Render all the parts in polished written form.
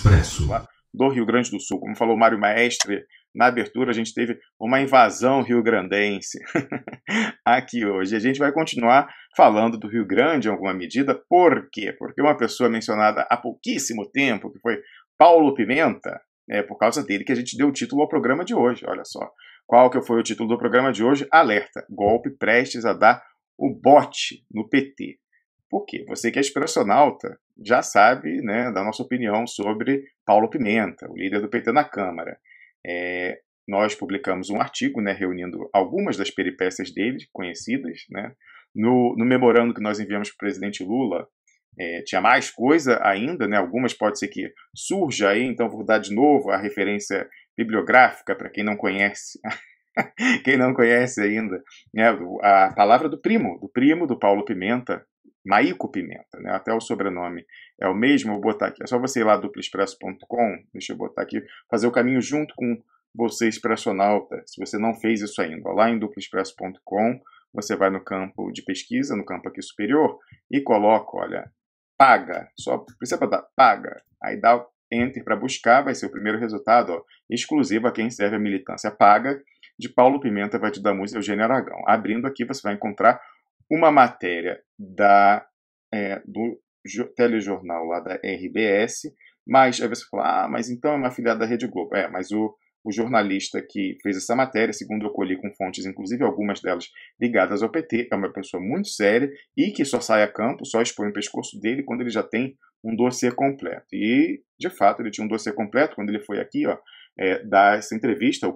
Expresso. Do Rio Grande do Sul. Como falou Mário Maestre na abertura, a gente teve uma invasão rio-grandense aqui hoje. A gente vai continuar falando do Rio Grande em alguma medida. Por quê? Porque uma pessoa mencionada há pouquíssimo tempo, que foi Paulo Pimenta, é por causa dele que a gente deu o título ao programa de hoje. Olha só. Qual que foi o título do programa de hoje? Alerta. Golpe prestes a dar o bote no PT. Por quê? Você que é expressionauta já sabe, né, da nossa opinião sobre Paulo Pimenta, o líder do PT na Câmara. Nós publicamos um artigo, né, reunindo algumas das peripécias dele, conhecidas, né, no memorando que nós enviamos para o presidente Lula. Tinha mais coisa ainda, né, algumas pode ser que surja aí, então vou dar de novo a referência bibliográfica para quem não conhece. Quem não conhece ainda, né, a palavra do primo do Paulo Pimenta, Maico Pimenta, né? Até o sobrenome é o mesmo, vou botar aqui, é só você ir lá duplaexpresso.com, deixa eu botar aqui, fazer o caminho junto com você, expressionauta, se você não fez isso ainda, lá em duplaexpresso.com, você vai no campo de pesquisa, no campo aqui superior, e coloca, olha, paga, só precisa botar paga, aí dá enter para buscar, vai ser o primeiro resultado, ó, exclusivo a quem serve a militância paga, de Paulo Pimenta vai te dar música Eugênio Aragão. Abrindo aqui, você vai encontrar uma matéria do telejornal lá da RBS, mas aí você fala, mas então é uma afiliada da Rede Globo. Mas o jornalista que fez essa matéria, segundo eu colhi com fontes, inclusive algumas delas ligadas ao PT, é uma pessoa muito séria e que só sai a campo, só expõe o pescoço dele quando ele já tem um dossiê completo. E, de fato, ele tinha um dossiê completo quando ele foi aqui, ó, dar essa entrevista.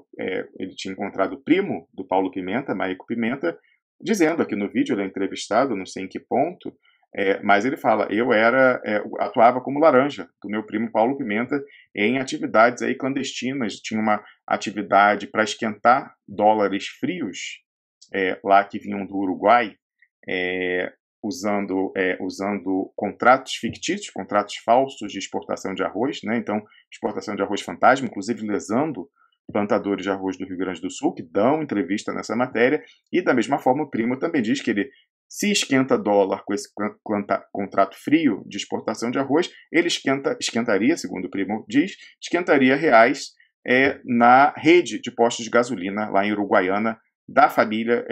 Ele tinha encontrado o primo do Paulo Pimenta, Maico Pimenta, dizendo aqui no vídeo, ele é entrevistado, não sei em que ponto, mas ele fala, eu atuava como laranja do meu primo Paulo Pimenta em atividades aí clandestinas, tinha uma atividade para esquentar dólares frios lá que vinham do Uruguai, usando contratos fictícios, contratos falsos de exportação de arroz, né? Então, exportação de arroz fantasma, inclusive lesando plantadores de arroz do Rio Grande do Sul, que dão entrevista nessa matéria, e da mesma forma o primo também diz que ele, se esquenta dólar com esse contrato frio de exportação de arroz, ele esquentaria, segundo o primo diz, esquentaria reais na rede de postos de gasolina lá em Uruguaiana, da família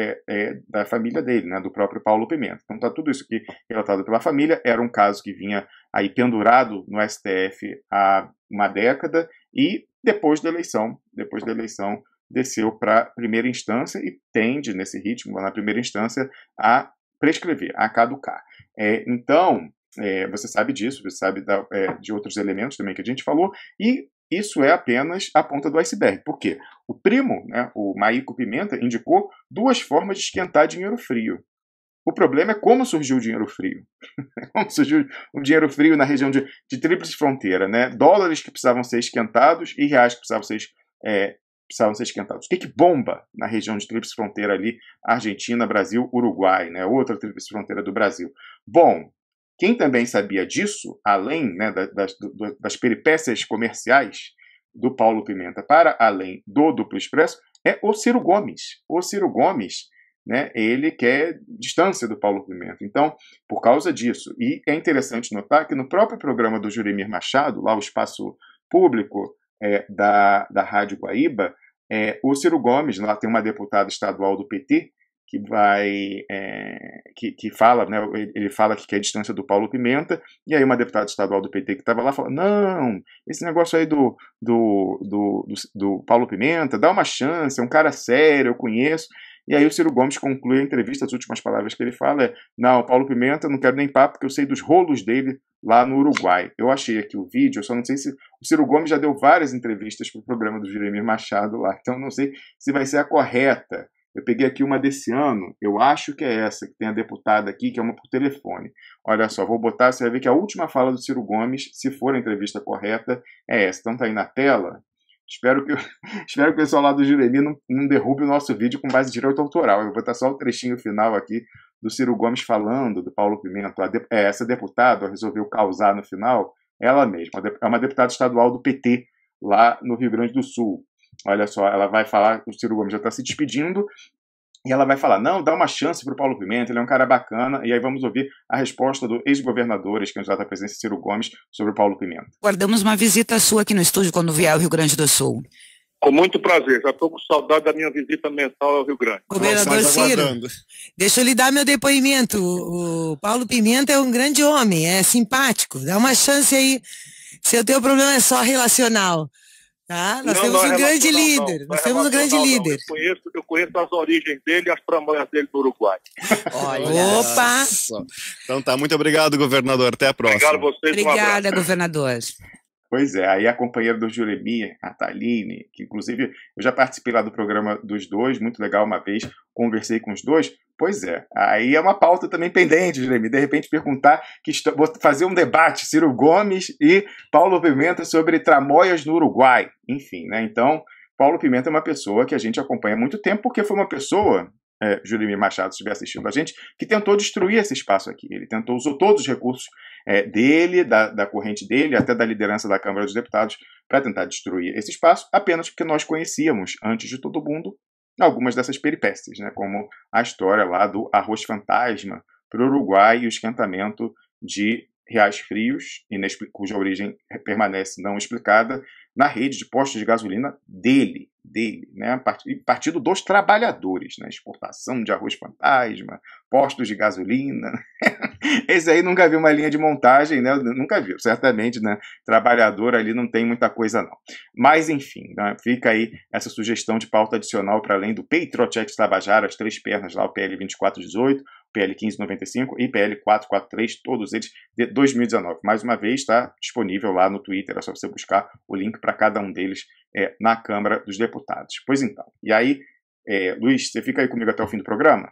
dele, né, do próprio Paulo Pimenta. Então está tudo isso aqui relatado pela família, era um caso que vinha aí pendurado no STF há uma década e depois da eleição desceu para primeira instância e tende, nesse ritmo, lá na primeira instância, a prescrever, a caducar. Então, você sabe disso, você sabe de outros elementos também que a gente falou, e isso é apenas a ponta do iceberg. Por quê? O primo, né, o Maico Pimenta, indicou duas formas de esquentar dinheiro frio. O problema é como surgiu o dinheiro frio. Como surgiu o dinheiro frio na região de tríplice fronteira, né? Dólares que precisavam ser esquentados e reais que precisavam ser esquentados. O que bomba na região de tríplice fronteira ali, Argentina, Brasil, Uruguai, né? Outra tríplice fronteira do Brasil. Bom, quem também sabia disso, além, né, das peripécias comerciais do Paulo Pimenta para além do Duplo Expresso, é o Ciro Gomes. O Ciro Gomes, né, ele quer distância do Paulo Pimenta. Então, por causa disso, e é interessante notar que no próprio programa do Juremir Machado, lá o Espaço Público da Rádio Guaíba, o Ciro Gomes, lá tem uma deputada estadual do PT, que fala, né, ele fala que quer a distância do Paulo Pimenta, e aí uma deputada estadual do PT que estava lá fala, não, esse negócio aí do Paulo Pimenta, dá uma chance, é um cara sério, eu conheço. E aí o Ciro Gomes conclui a entrevista, as últimas palavras que ele fala não, Paulo Pimenta, não quero nem papo, porque eu sei dos rolos dele lá no Uruguai. Eu achei aqui o vídeo, eu só não sei se... O Ciro Gomes já deu várias entrevistas para o programa do Juremir Machado lá, então não sei se vai ser a correta. Eu peguei aqui uma desse ano, eu acho que é essa, que tem a deputada aqui, que é uma por telefone. Olha só, vou botar, você vai ver que a última fala do Ciro Gomes, se for a entrevista correta, é essa. Então tá aí na tela. Espero que o pessoal lá do Juremir não derrube o nosso vídeo com base em direito autoral. Eu vou botar só o trechinho final aqui do Ciro Gomes falando do Paulo Pimenta. Essa deputada resolveu causar no final, ela mesma. É uma deputada estadual do PT lá no Rio Grande do Sul. Olha só, ela vai falar, o Ciro Gomes já está se despedindo, E ela vai falar, não, dá uma chance para o Paulo Pimenta, ele é um cara bacana. E aí vamos ouvir a resposta do ex-governador, ex-candidato à presidência, Ciro Gomes, sobre o Paulo Pimenta. Guardamos uma visita sua aqui no estúdio quando vier ao Rio Grande do Sul. Com muito prazer, já estou com saudade da minha visita mensal ao Rio Grande. Governador Ciro, deixa eu lhe dar meu depoimento. O Paulo Pimenta é um grande homem, é simpático, dá uma chance aí. Se o teu problema é só relacional, tá? Nós temos um grande líder. Nós temos um grande líder. Eu conheço as origens dele e as tramóias dele no Uruguai. Olha. Opa! Então tá, muito obrigado, governador. Até a próxima. Obrigado a vocês. Obrigada, governador. Pois é, aí a companheira do Juremi, a Thaline, que inclusive eu já participei lá do programa dos dois, muito legal uma vez, conversei com os dois. Pois é, aí é uma pauta também pendente, Juremi, de repente perguntar, vou fazer um debate, Ciro Gomes e Paulo Pimenta sobre tramóias no Uruguai, enfim, né, então Paulo Pimenta é uma pessoa que a gente acompanha há muito tempo, porque foi uma pessoa, Juremi Machado, se estiver assistindo a gente, que tentou destruir esse espaço aqui, ele usou todos os recursos dele, da corrente dele, até da liderança da Câmara dos Deputados, para tentar destruir esse espaço, apenas porque nós conhecíamos, antes de todo mundo, algumas dessas peripécias, né, como a história lá do arroz fantasma para o Uruguai e o esquentamento de reais frios, cuja origem permanece não explicada, na rede de postos de gasolina dele, né, partido dos trabalhadores, né, exportação de arroz fantasma, postos de gasolina. Esse aí nunca viu uma linha de montagem, né, nunca viu, certamente, né, trabalhador ali não tem muita coisa não. Mas enfim, né, fica aí essa sugestão de pauta adicional para além do Patriot Act Tabajara, as três pernas lá, o PL 2418, PL 1595 e PL 443, todos eles de 2019. Mais uma vez, está disponível lá no Twitter, é só você buscar o link para cada um deles na Câmara dos Deputados. Pois então, e aí, Luiz, você fica aí comigo até o fim do programa?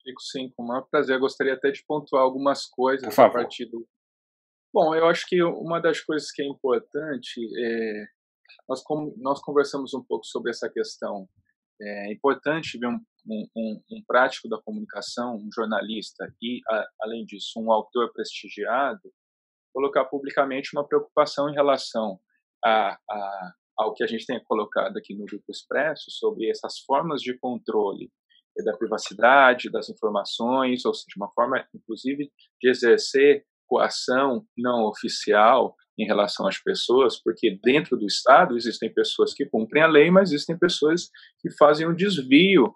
Fico sim, com o maior prazer. Eu gostaria até de pontuar algumas coisas a partir do... Bom, eu acho que uma das coisas que é importante, nós conversamos um pouco sobre essa questão. É importante ver um prático da comunicação, um jornalista e, além disso, um autor prestigiado, colocar publicamente uma preocupação em relação ao que a gente tem colocado aqui no Grupo Expresso sobre essas formas de controle da privacidade, das informações, ou seja, uma forma, inclusive, de exercer coação não oficial em relação às pessoas, porque dentro do Estado existem pessoas que cumprem a lei, mas existem pessoas que fazem um desvio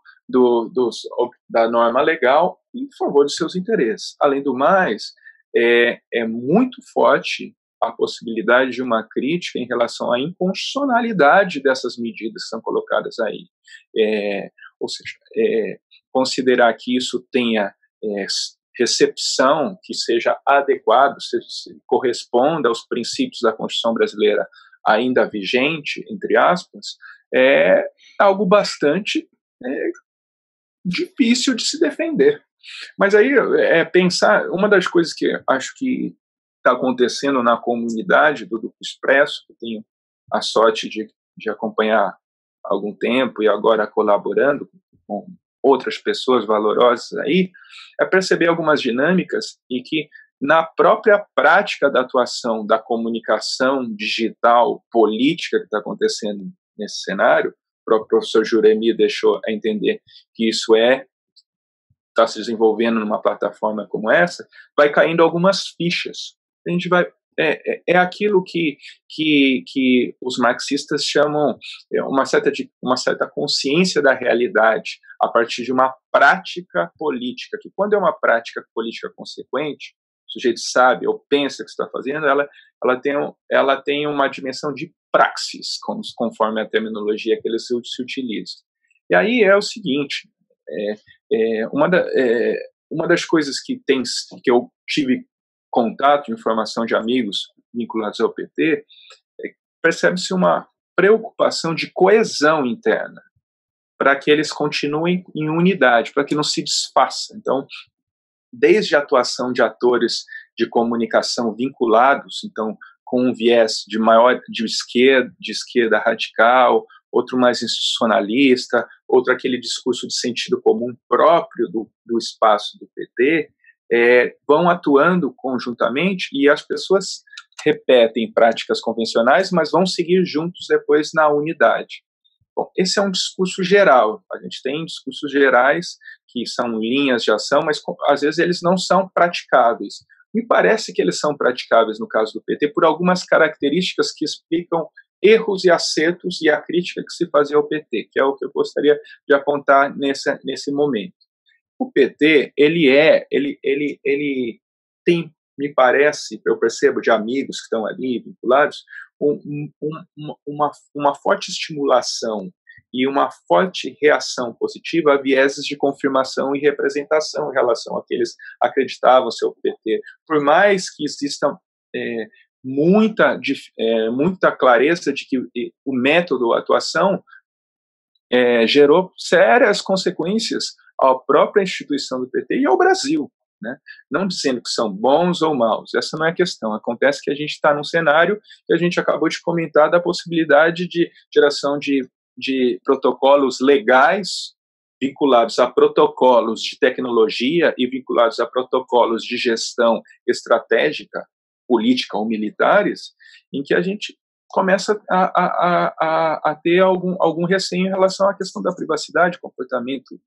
da norma legal em favor dos seus interesses. Além do mais, é muito forte a possibilidade de uma crítica em relação à inconstitucionalidade dessas medidas que são colocadas aí. Ou seja, considerar que isso tenha recepção, que seja adequado, se corresponda aos princípios da Constituição brasileira ainda vigente, entre aspas, é algo bastante difícil de se defender. Mas aí, pensar, uma das coisas que acho que está acontecendo na comunidade do Grupo Expresso, que eu tenho a sorte de acompanhar há algum tempo e agora colaborando com outras pessoas valorosas aí, é perceber algumas dinâmicas e que na própria prática da atuação da comunicação digital política que está acontecendo nesse cenário, o próprio professor Juremi deixou a entender que isso está se desenvolvendo numa plataforma como essa, vai caindo algumas fichas. A gente vai aquilo que os marxistas chamam uma certa consciência da realidade a partir de uma prática política, que quando é uma prática política consequente, o sujeito sabe ou pensa que está fazendo, ela tem uma dimensão de praxis, conforme a terminologia que eles se utilizam. E aí é o seguinte, uma das coisas que eu tive contato, informação de amigos vinculados ao PT, percebe-se uma preocupação de coesão interna, para que eles continuem em unidade, para que não se desfaça. Então, desde a atuação de atores de comunicação vinculados, então, com um viés de esquerda radical, outro mais institucionalista, outro aquele discurso de sentido comum próprio do espaço do PT, vão atuando conjuntamente e as pessoas repetem práticas convencionais, mas vão seguir juntos depois na unidade. Bom, esse é um discurso geral. A gente tem discursos gerais que são linhas de ação, mas às vezes eles não são praticáveis. Me parece que eles são praticáveis no caso do PT por algumas características que explicam erros e acertos e a crítica que se fazia ao PT, que é o que eu gostaria de apontar nesse momento. O PT, ele tem, me parece, eu percebo de amigos que estão ali vinculados, uma forte estimulação e uma forte reação positiva a vieses de confirmação e representação em relação a que eles acreditavam ser o PT. Por mais que exista muita clareza de que o método, a atuação, gerou sérias consequências à própria instituição do PT e ao Brasil, né? Não dizendo que são bons ou maus, essa não é a questão. Acontece que a gente está num cenário que a gente acabou de comentar da possibilidade de geração de protocolos legais vinculados a protocolos de tecnologia e vinculados a protocolos de gestão estratégica, política ou militares, em que a gente começa a ter algum receio em relação à questão da privacidade, comportamento,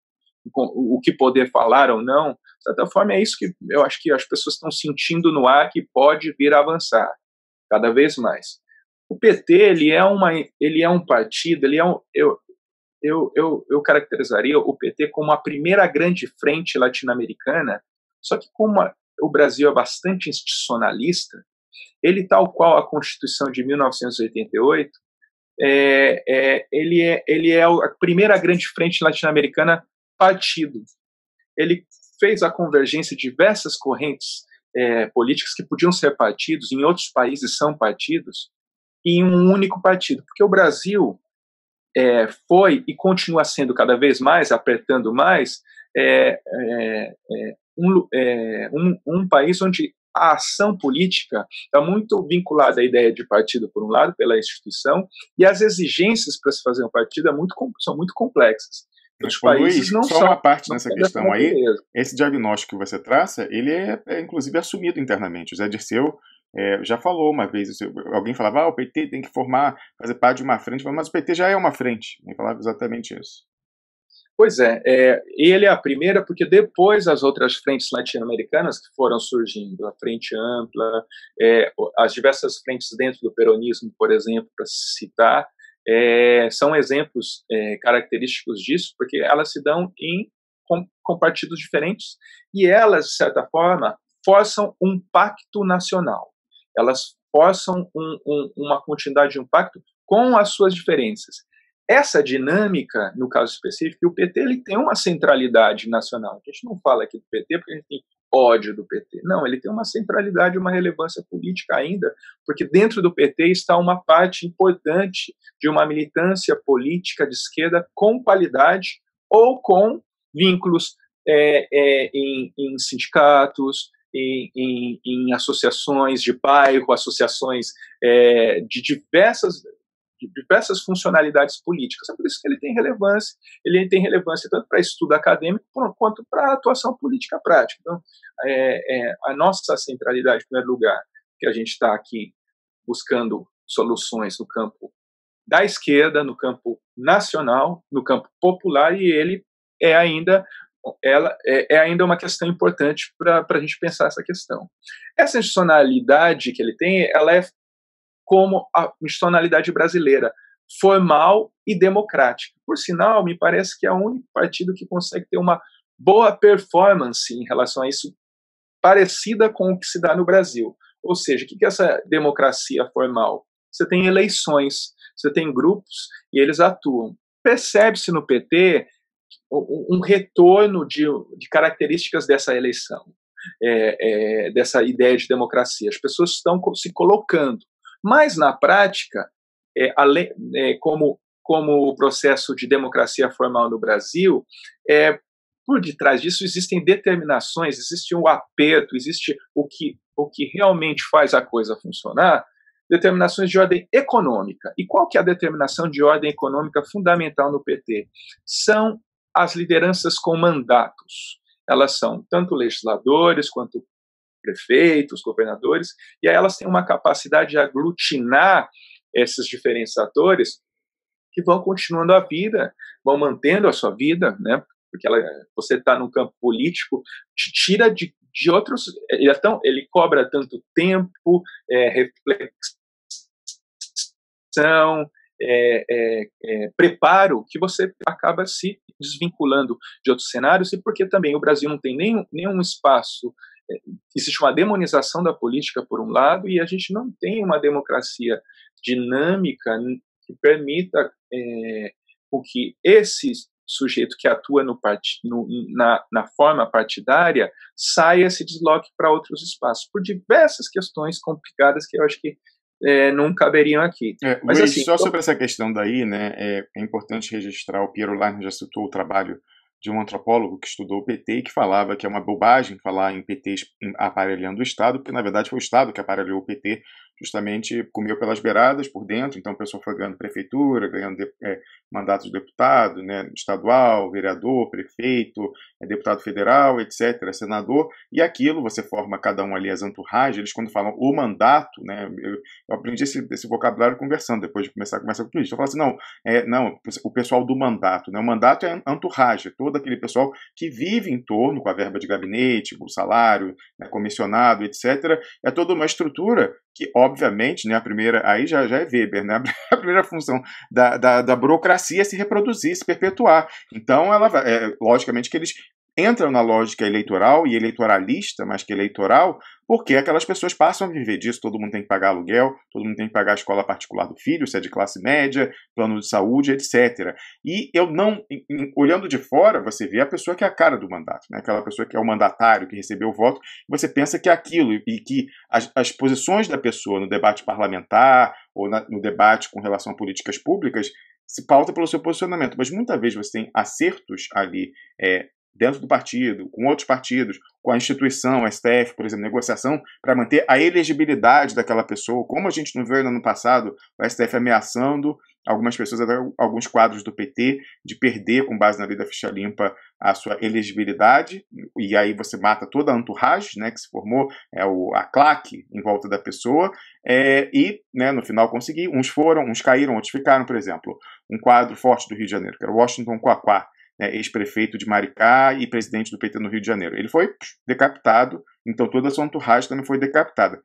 o que poder falar ou não. De certa forma, é isso que eu acho que as pessoas estão sentindo no ar, que pode vir a avançar cada vez mais. O PT, ele é um partido, eu caracterizaria o PT como a primeira grande frente latino-americana, só que como o Brasil é bastante institucionalista, ele, tal qual a Constituição de 1988, ele é a primeira grande frente latino-americana partido. Ele fez a convergência de diversas correntes políticas que podiam ser partidos, em outros países são partidos, em um único partido, porque o Brasil foi e continua sendo cada vez mais, apertando mais, um país onde a ação política está muito vinculada à ideia de partido, por um lado, pela instituição, e as exigências para se fazer um partido são muito complexas. Os países não só uma parte nessa questão aí, esse diagnóstico que você traça, ele é inclusive assumido internamente. O Zé Dirceu já falou uma vez, alguém falava, o PT tem que fazer parte de uma frente, mas o PT já é uma frente. Ele falava exatamente isso. Pois ele é a primeira, porque depois as outras frentes latino-americanas que foram surgindo, a Frente Ampla, as diversas frentes dentro do peronismo, por exemplo, para citar, são exemplos característicos disso, porque elas se dão com partidos diferentes e elas, de certa forma, forçam um pacto nacional. Elas forçam uma continuidade de um pacto com as suas diferenças. Essa dinâmica, no caso específico, o PT ele tem uma centralidade nacional. A gente não fala aqui do PT porque a gente tem ódio do PT. Não, ele tem uma centralidade, uma relevância política ainda, porque dentro do PT está uma parte importante de uma militância política de esquerda com qualidade ou com vínculos em sindicatos, em associações de bairro, associações de diversas funcionalidades políticas. É por isso que ele tem relevância tanto para estudo acadêmico quanto para atuação política prática. Então, a nossa centralidade, em primeiro lugar, que a gente está aqui buscando soluções no campo da esquerda, no campo nacional, no campo popular, e ele é ainda uma questão importante para a gente pensar essa questão. Essa institucionalidade que ele tem, ela é como a institucionalidade brasileira, formal e democrática. Por sinal, me parece que é o único partido que consegue ter uma boa performance em relação a isso, parecida com o que se dá no Brasil. Ou seja, o que é essa democracia formal? Você tem eleições, você tem grupos e eles atuam. Percebe-se no PT um retorno de características dessa eleição, dessa ideia de democracia. As pessoas estão se colocando. Mas, na prática, como o processo de democracia formal no Brasil, por detrás disso existem determinações, existe um aperto, existe o que realmente faz a coisa funcionar, determinações de ordem econômica. E qual que é a determinação de ordem econômica fundamental no PT? São as lideranças com mandatos. Elas são tanto legisladores quanto prefeitos, governadores, e aí elas têm uma capacidade de aglutinar esses diferentes atores que vão continuando a vida, vão mantendo a sua vida, né? Porque você está no campo político, te tira de outros. Ele cobra tanto tempo, reflexão, preparo, que você acaba se desvinculando de outros cenários, e porque também o Brasil não tem nenhum espaço. Existe uma demonização da política, por um lado, e a gente não tem uma democracia dinâmica que permita com que esse sujeito que atua na forma partidária saia, se desloque para outros espaços, por diversas questões complicadas que eu acho que não caberiam aqui. Mas Luiz, assim, só sobre essa questão daí, né, é importante registrar, o Piero Leiner já citou o trabalho de um antropólogo que estudou o PT e que falava que é uma bobagem falar em PT aparelhando o Estado, porque na verdade foi o Estado que aparelhou o PT, justamente comeu pelas beiradas, por dentro. Então o pessoal foi ganhando prefeitura, ganhando mandato de deputado, né, estadual, vereador, prefeito, deputado federal, etc., senador, e aquilo você forma cada um ali as entourage. Eles quando falam o mandato, né, eu aprendi esse vocabulário conversando, depois de começar a conversar com o político. Eu falo assim, não, o pessoal do mandato, né, o mandato é entourage, todo aquele pessoal que vive em torno, com a verba de gabinete, o salário, né, comissionado, etc., é toda uma estrutura que, obviamente, né, a primeira, aí já é Weber, né, a primeira função da burocracia é se reproduzir, se perpetuar. Então, logicamente que eles entram na lógica eleitoral e eleitoralista, mais que eleitoral, porque aquelas pessoas passam a viver disso. Todo mundo tem que pagar aluguel, todo mundo tem que pagar a escola particular do filho, se é de classe média, plano de saúde, etc. E olhando de fora, você vê a pessoa que é a cara do mandato, né? Aquela pessoa que é o mandatário, que recebeu o voto, você pensa que é aquilo, e que as posições da pessoa no debate parlamentar ou no debate com relação a políticas públicas se pauta pelo seu posicionamento. Mas muitas vezes você tem acertos ali dentro do partido, com outros partidos, com a instituição, a STF, por exemplo, negociação para manter a elegibilidade daquela pessoa, como a gente não viu no ano passado, o STF ameaçando algumas pessoas, alguns quadros do PT, de perder, com base na lei da ficha limpa, a sua elegibilidade, e aí você mata toda a entourage, né, que se formou, a claque em volta da pessoa, e, né, no final consegui, uns foram, uns caíram, outros ficaram. Por exemplo, um quadro forte do Rio de Janeiro, que era Washington Quaquá, ex-prefeito de Maricá e presidente do PT no Rio de Janeiro. Ele foi decapitado, então toda a sua entourage também foi decapitada.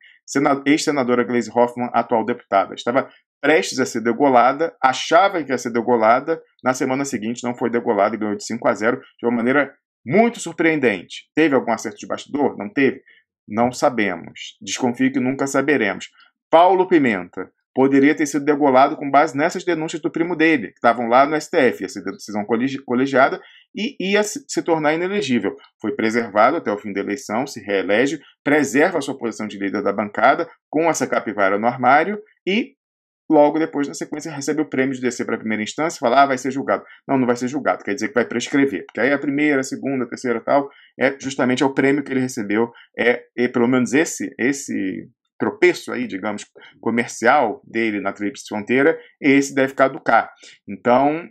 Ex-senadora Gleisi Hoffmann, atual deputada, estava prestes a ser degolada, achava que ia ser degolada, na semana seguinte não foi degolada e ganhou de 5-0 de uma maneira muito surpreendente. Teve algum acerto de bastidor? Não teve? Não sabemos. Desconfio que nunca saberemos. Paulo Pimenta poderia ter sido degolado com base nessas denúncias do primo dele, que estavam lá no STF, ia ser decisão colegiada e ia se tornar inelegível. Foi preservado até o fim da eleição, se reelege, preserva a sua posição de líder da bancada, com essa capivara no armário, e logo depois, na sequência, recebe o prêmio de descer para a primeira instância e fala, vai ser julgado. Não vai ser julgado, quer dizer que vai prescrever, porque aí a primeira, a segunda, a terceira tal, justamente o prêmio que ele recebeu, pelo menos esse tropeço aí, digamos, comercial dele na Tríplice Fronteira, esse deve caducar. Então,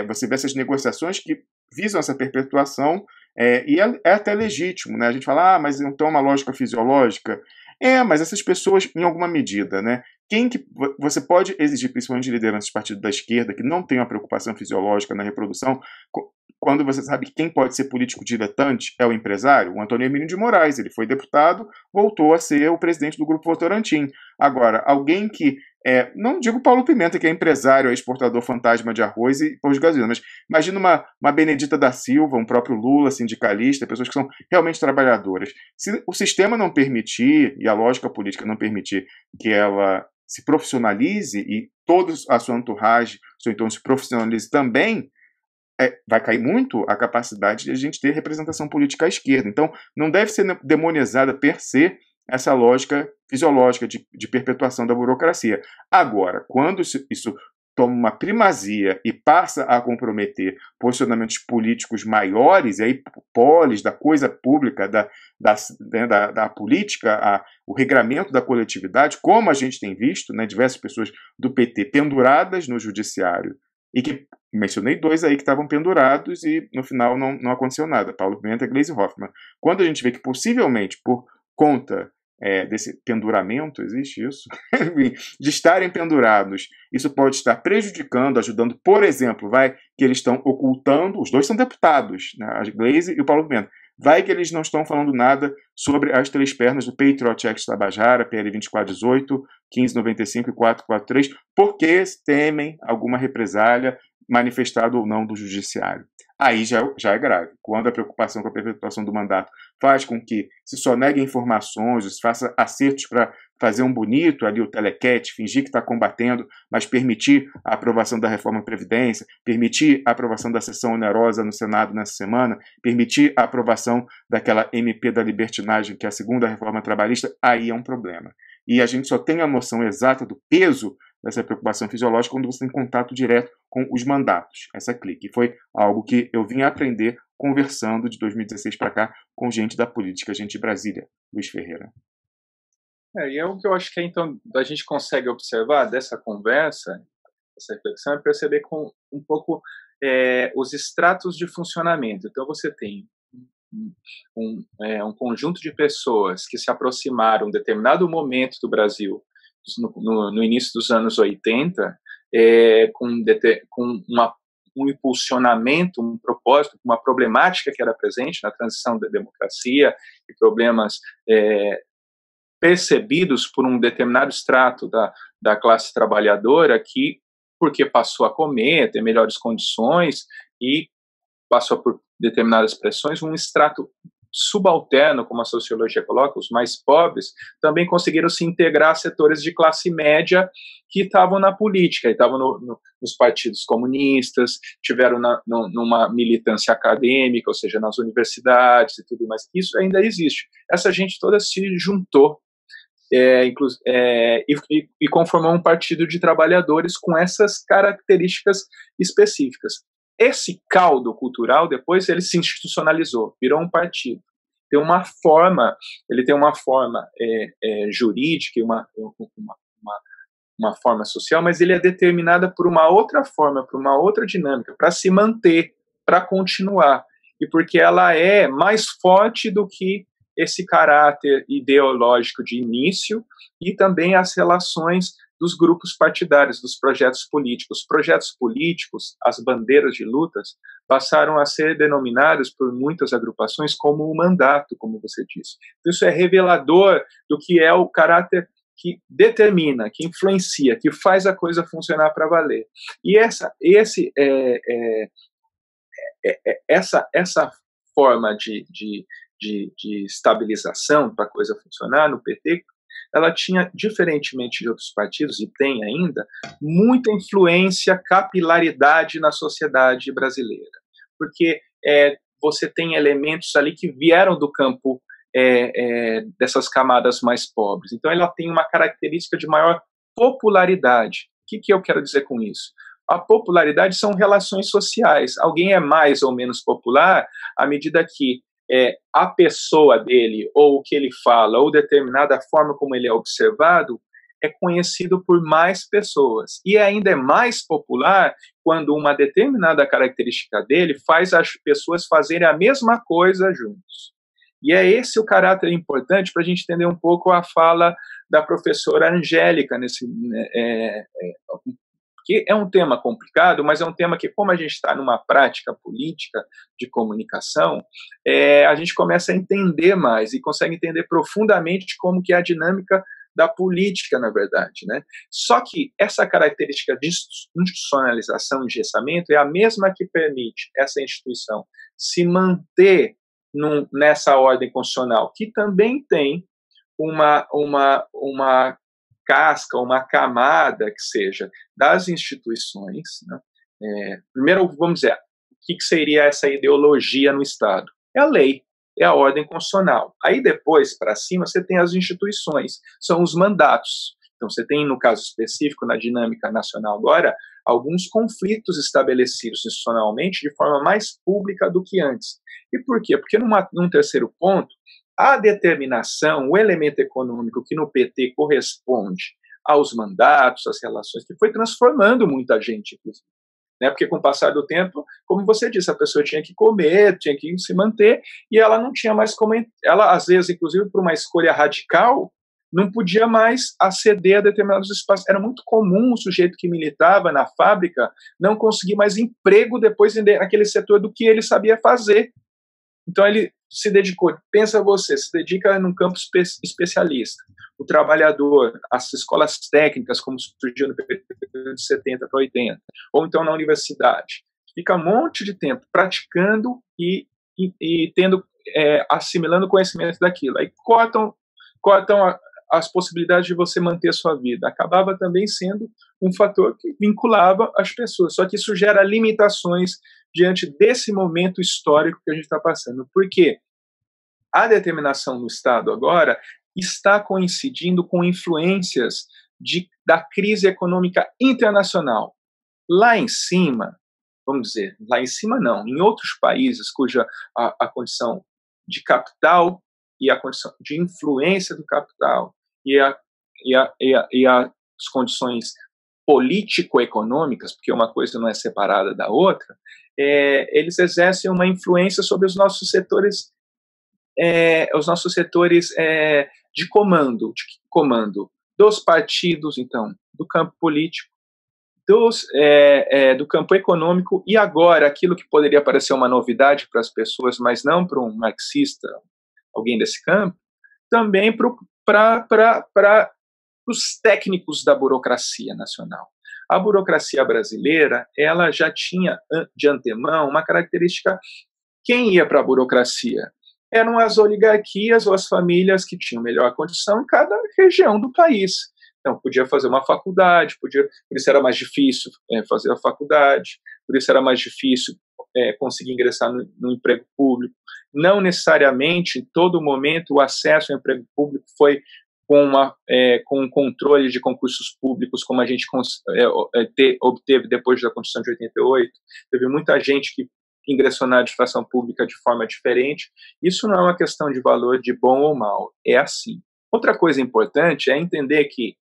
você vê essas negociações que visam essa perpetuação, e é até legítimo, né? A gente fala, mas então é uma lógica fisiológica. Mas essas pessoas, em alguma medida, né? Quem que você pode exigir, principalmente de lideranças do partido da esquerda, que não tem uma preocupação fisiológica na reprodução, quando você sabe que quem pode ser político diletante é o empresário? O Antônio Hermínio de Moraes, ele foi deputado, voltou a ser o presidente do Grupo Votorantim. Agora, alguém que, não digo Paulo Pimenta, que é empresário, exportador fantasma de arroz e pão de gasolina, mas imagina uma Benedita da Silva, um próprio Lula, sindicalista, pessoas que são realmente trabalhadoras. Se o sistema não permitir, e a lógica política não permitir que ela se profissionalize e toda a sua entourage, seu entorno se profissionalize também, vai cair muito a capacidade de a gente ter representação política à esquerda. Então, não deve ser demonizada per se essa lógica fisiológica de perpetuação da burocracia. Agora, quando isso toma uma primazia e passa a comprometer posicionamentos políticos maiores, e aí polis da coisa pública, da política, o regramento da coletividade, como a gente tem visto, né, diversas pessoas do PT penduradas no judiciário, e que mencionei 2 aí que estavam pendurados e no final não aconteceu nada, Paulo Pimenta e Gleisi Hoffmann. Quando a gente vê que possivelmente por conta desse penduramento, existe isso? De estarem pendurados, isso pode estar prejudicando, ajudando, por exemplo, que eles estão ocultando, os dois são deputados, né, a Gleisi e o Paulo Pimenta, vai que eles não estão falando nada sobre as 3 pernas do Patriot Act Tabajara, PL 2418, 1595 e 443, porque temem alguma represália manifestada ou não do judiciário. Aí já é grave. Quando a preocupação com a perpetuação do mandato faz com que se só neguem informações, se faça acertos para fazer um bonito ali o telequete, fingir que está combatendo, mas permitir a aprovação da reforma da Previdência, permitir a aprovação da sessão onerosa no Senado nessa semana, permitir a aprovação daquela MP da libertinagem, que é a segunda reforma trabalhista, aí é um problema. E a gente só tem a noção exata do peso dessa preocupação fisiológica quando você tem contato direto com os mandatos, essa clique. Foi algo que eu vim aprender conversando de 2016 para cá com gente da política, gente de Brasília, Luiz Ferreira. E é o que eu acho que então a gente consegue observar dessa conversa, essa reflexão, é perceber com um pouco os estratos de funcionamento. Então você tem um conjunto de pessoas que se aproximaram em determinado momento do Brasil, no início dos anos 80, com um impulsionamento, um propósito, uma problemática que era presente na transição da democracia e problemas percebidos por um determinado extrato da classe trabalhadora que, porque passou a comer, ter melhores condições e passou por determinadas pressões, um extrato subalterno, como a sociologia coloca, os mais pobres, também conseguiram se integrar a setores de classe média que estavam na política, estavam nos partidos comunistas, tiveram numa militância acadêmica, ou seja, nas universidades e tudo mais. Isso ainda existe. Essa gente toda se juntou e conformou um partido de trabalhadores com essas características específicas. Esse caldo cultural, depois, ele se institucionalizou, virou um partido. Ele tem uma forma jurídica e uma forma social, mas ele é determinada por uma outra forma, por uma outra dinâmica, para se manter, para continuar. E porque ela é mais forte do que esse caráter ideológico de início e também as relações dos grupos partidários, dos projetos políticos. Os projetos políticos, as bandeiras de lutas, passaram a ser denominadas por muitas agrupações como o mandato, como você disse. Isso é revelador do que é o caráter que determina, que influencia, que faz a coisa funcionar para valer. E essa forma de estabilização para a coisa funcionar no PT, ela tinha, diferentemente de outros partidos, e tem ainda, muita influência, capilaridade na sociedade brasileira. Porque você tem elementos ali que vieram do campo dessas camadas mais pobres. Então, ela tem uma característica de maior popularidade. O que eu quero dizer com isso? A popularidade são relações sociais. Alguém é mais ou menos popular à medida que a pessoa dele, ou o que ele fala, ou determinada forma como ele é observado, é conhecido por mais pessoas. E ainda é mais popular quando uma determinada característica dele faz as pessoas fazerem a mesma coisa juntos. E é esse o caráter importante para a gente entender um pouco a fala da professora Angélica, que é um tema complicado, mas é um tema que, como a gente está numa prática política de comunicação, a gente começa a entender mais e consegue entender profundamente como que é a dinâmica da política, na verdade, né? Só que essa característica de institucionalização e engessamento é a mesma que permite essa instituição se manter nessa ordem constitucional, que também tem uma casca, uma camada que seja das instituições, né? Primeiro, vamos dizer, o que seria essa ideologia no Estado? É a lei, é a ordem constitucional. Aí depois, para cima, você tem as instituições, são os mandatos. Então você tem, no caso específico, na dinâmica nacional agora, alguns conflitos estabelecidos institucionalmente de forma mais pública do que antes. E por quê? Porque num terceiro ponto, a determinação, o elemento econômico que no PT corresponde aos mandatos, às relações, que foi transformando muita gente, inclusive. né? Porque com o passar do tempo, como você disse, a pessoa tinha que comer, tinha que se manter, e ela não tinha mais como... Ela, às vezes, inclusive, por uma escolha radical, não podia mais aceder a determinados espaços. Era muito comum o sujeito que militava na fábrica não conseguir mais emprego depois naquele setor do que ele sabia fazer. Então ele se dedicou, pensa você, se dedica num campo especialista. O trabalhador, as escolas técnicas, como surgiu no período de 70 para 80, ou então na universidade. Fica um monte de tempo praticando e tendo, assimilando conhecimento daquilo. Aí cortam as possibilidades de você manter a sua vida. Acabava também sendo um fator que vinculava as pessoas. Só que isso gera limitações diante desse momento histórico que a gente está passando. Porque a determinação do Estado agora está coincidindo com influências da crise econômica internacional. Lá em cima, vamos dizer, lá em cima não, em outros países cuja a condição de capital e a condição de influência do capital e as condições político-econômicas, porque uma coisa não é separada da outra, eles exercem uma influência sobre os nossos setores de comando dos partidos, então, do campo político, do campo econômico, e agora aquilo que poderia parecer uma novidade para as pessoas, mas não para um marxista, alguém desse campo, também para os técnicos da burocracia nacional. A burocracia brasileira, ela já tinha de antemão uma característica. Quem ia para a burocracia? Eram as oligarquias ou as famílias que tinham melhor condição em cada região do país. Então, podia fazer uma faculdade, por isso era mais difícil fazer a faculdade, por isso era mais difícil conseguir ingressar no emprego público. Não necessariamente, em todo momento, o acesso ao emprego público foi com um controle de concursos públicos, como a gente obteve depois da Constituição de 88. Teve muita gente que ingressou na administração pública de forma diferente. Isso não é uma questão de valor de bom ou mal, é assim. Outra coisa importante é entender que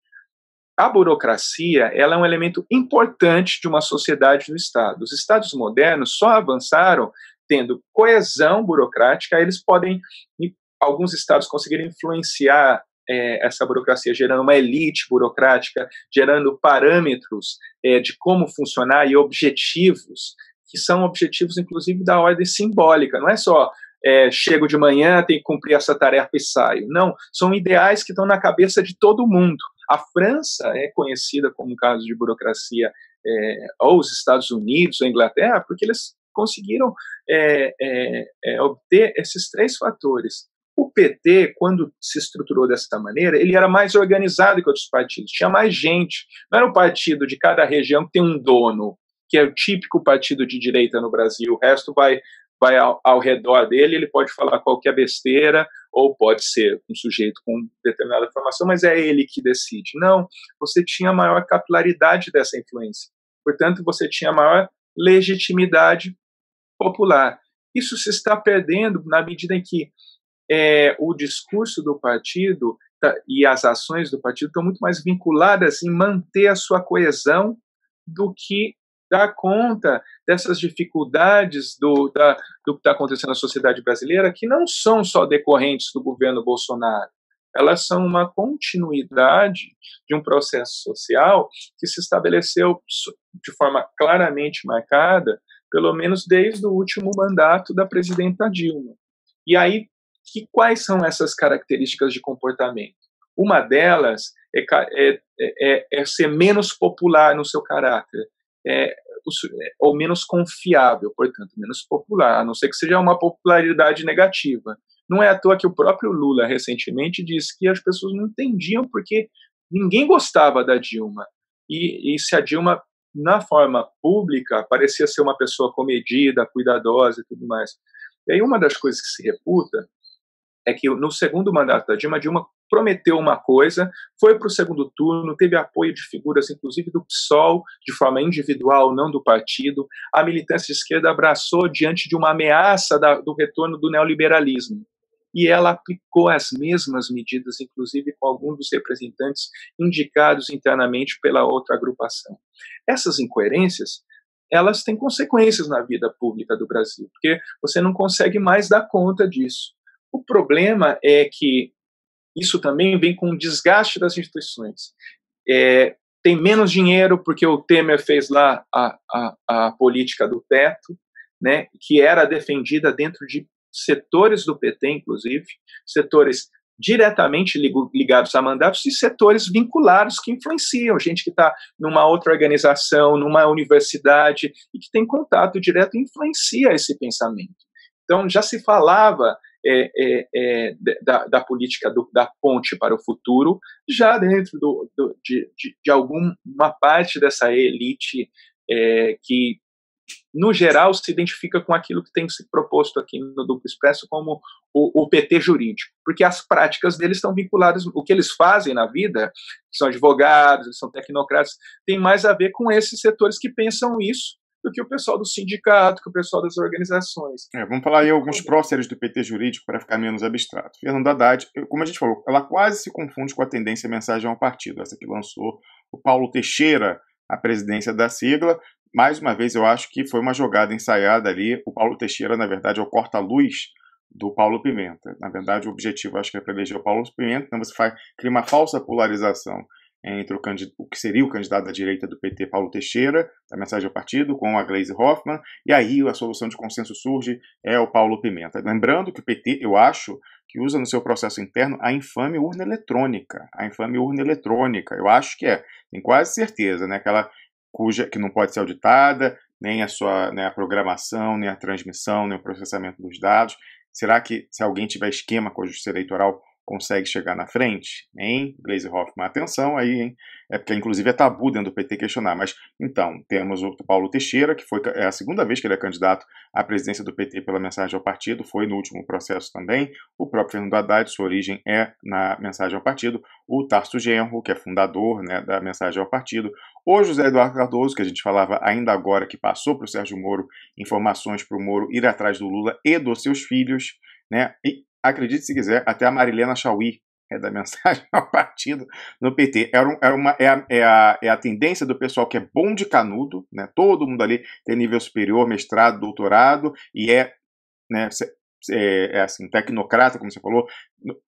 a burocracia, ela é um elemento importante de uma sociedade do Estado. Os Estados modernos só avançaram tendo coesão burocrática. Eles podem, alguns Estados conseguiram influenciar essa burocracia, gerando uma elite burocrática, gerando parâmetros de como funcionar e objetivos, que são objetivos, inclusive, da ordem simbólica. Não é só chego de manhã, tenho que cumprir essa tarefa e saio. Não, são ideais que estão na cabeça de todo mundo. A França é conhecida como um caso de burocracia, ou os Estados Unidos, ou a Inglaterra, porque eles conseguiram obter esses três fatores. O PT, quando se estruturou dessa maneira, ele era mais organizado que outros partidos, tinha mais gente. Não era um partido de cada região que tem um dono, que é o típico partido de direita no Brasil. O resto vai ao redor dele, ele pode falar qualquer besteira, ou pode ser um sujeito com determinada formação, mas é ele que decide. Não, você tinha maior capilaridade dessa influência. Portanto, você tinha maior legitimidade popular. Isso se está perdendo na medida em que o discurso do partido e as ações do partido estão muito mais vinculadas em manter a sua coesão do que dar conta dessas dificuldades do que está acontecendo na sociedade brasileira, que não são só decorrentes do governo Bolsonaro. Elas são uma continuidade de um processo social que se estabeleceu de forma claramente marcada, pelo menos desde o último mandato da presidenta Dilma. E aí, quais são essas características de comportamento? Uma delas é ser menos popular no seu caráter, ou menos confiável, portanto, menos popular, a não ser que seja uma popularidade negativa. Não é à toa que o próprio Lula, recentemente, disse que as pessoas não entendiam porque ninguém gostava da Dilma. E se a Dilma, na forma pública, parecia ser uma pessoa comedida, cuidadosa e tudo mais. E aí uma das coisas que se reputa é que no segundo mandato da Dilma prometeu uma coisa, foi para o segundo turno, teve apoio de figuras, inclusive do PSOL, de forma individual, não do partido. A militância de esquerda abraçou diante de uma ameaça do retorno do neoliberalismo. E ela aplicou as mesmas medidas, inclusive com alguns dos representantes indicados internamente pela outra agrupação. Essas incoerências elas têm consequências na vida pública do Brasil, porque você não consegue mais dar conta disso. O problema é que isso também vem com o desgaste das instituições. Tem menos dinheiro porque o Temer fez lá a política do teto, né, que era defendida dentro de setores do PT, inclusive, setores diretamente ligados a mandatos e setores vinculados que influenciam, gente que está numa outra organização, numa universidade e que tem contato direto e influencia esse pensamento. Então, já se falava da política da ponte para o futuro, já dentro de alguma parte dessa elite que, no geral, se identifica com aquilo que tem se proposto aqui no Duplo Expresso como o PT jurídico, porque as práticas deles estão vinculadas, o que eles fazem na vida, são advogados, são tecnocratas, tem mais a ver com esses setores que pensam isso, do que o pessoal do sindicato, que o pessoal das organizações. Vamos falar aí alguns próceres do PT jurídico para ficar menos abstrato. Fernando Haddad, como a gente falou, ela quase se confunde com a tendência mensagem ao partido, essa que lançou o Paulo Teixeira à presidência da sigla. Mais uma vez, eu acho que foi uma jogada ensaiada ali. O Paulo Teixeira, na verdade, é o corta-luz do Paulo Pimenta. Na verdade, o objetivo, acho que é para eleger o Paulo Pimenta, então você cria uma falsa polarização entre o que seria o candidato da direita do PT, Paulo Teixeira, da mensagem ao partido, com a Gleisi Hoffmann, e aí a solução de consenso surge, é o Paulo Pimenta. Lembrando que o PT, eu acho, que usa no seu processo interno a infame urna eletrônica. A infame urna eletrônica, eu acho que tenho quase certeza, né, aquela que não pode ser auditada, nem a programação, nem a transmissão, nem o processamento dos dados. Será que, se alguém tiver esquema com a Justiça Eleitoral, consegue chegar na frente, hein? Gleisi Hoffmann, atenção aí, hein? Porque inclusive é tabu dentro do PT questionar, mas então, temos o Paulo Teixeira, que é a segunda vez que ele é candidato à presidência do PT pela mensagem ao partido, foi no último processo também, o próprio Fernando Haddad, sua origem é na mensagem ao partido, o Tarso Genro, que é fundador, né, da mensagem ao partido, o José Eduardo Cardoso, que a gente falava ainda agora, que passou para o Sérgio Moro informações para o Moro ir atrás do Lula e dos seus filhos, né, e acredite se quiser, até a Marilena Chauí é da mensagem ao partido no PT. É a tendência do pessoal que é bom de canudo, né? Todo mundo ali tem nível superior, mestrado, doutorado, e né, assim, tecnocrata, como você falou,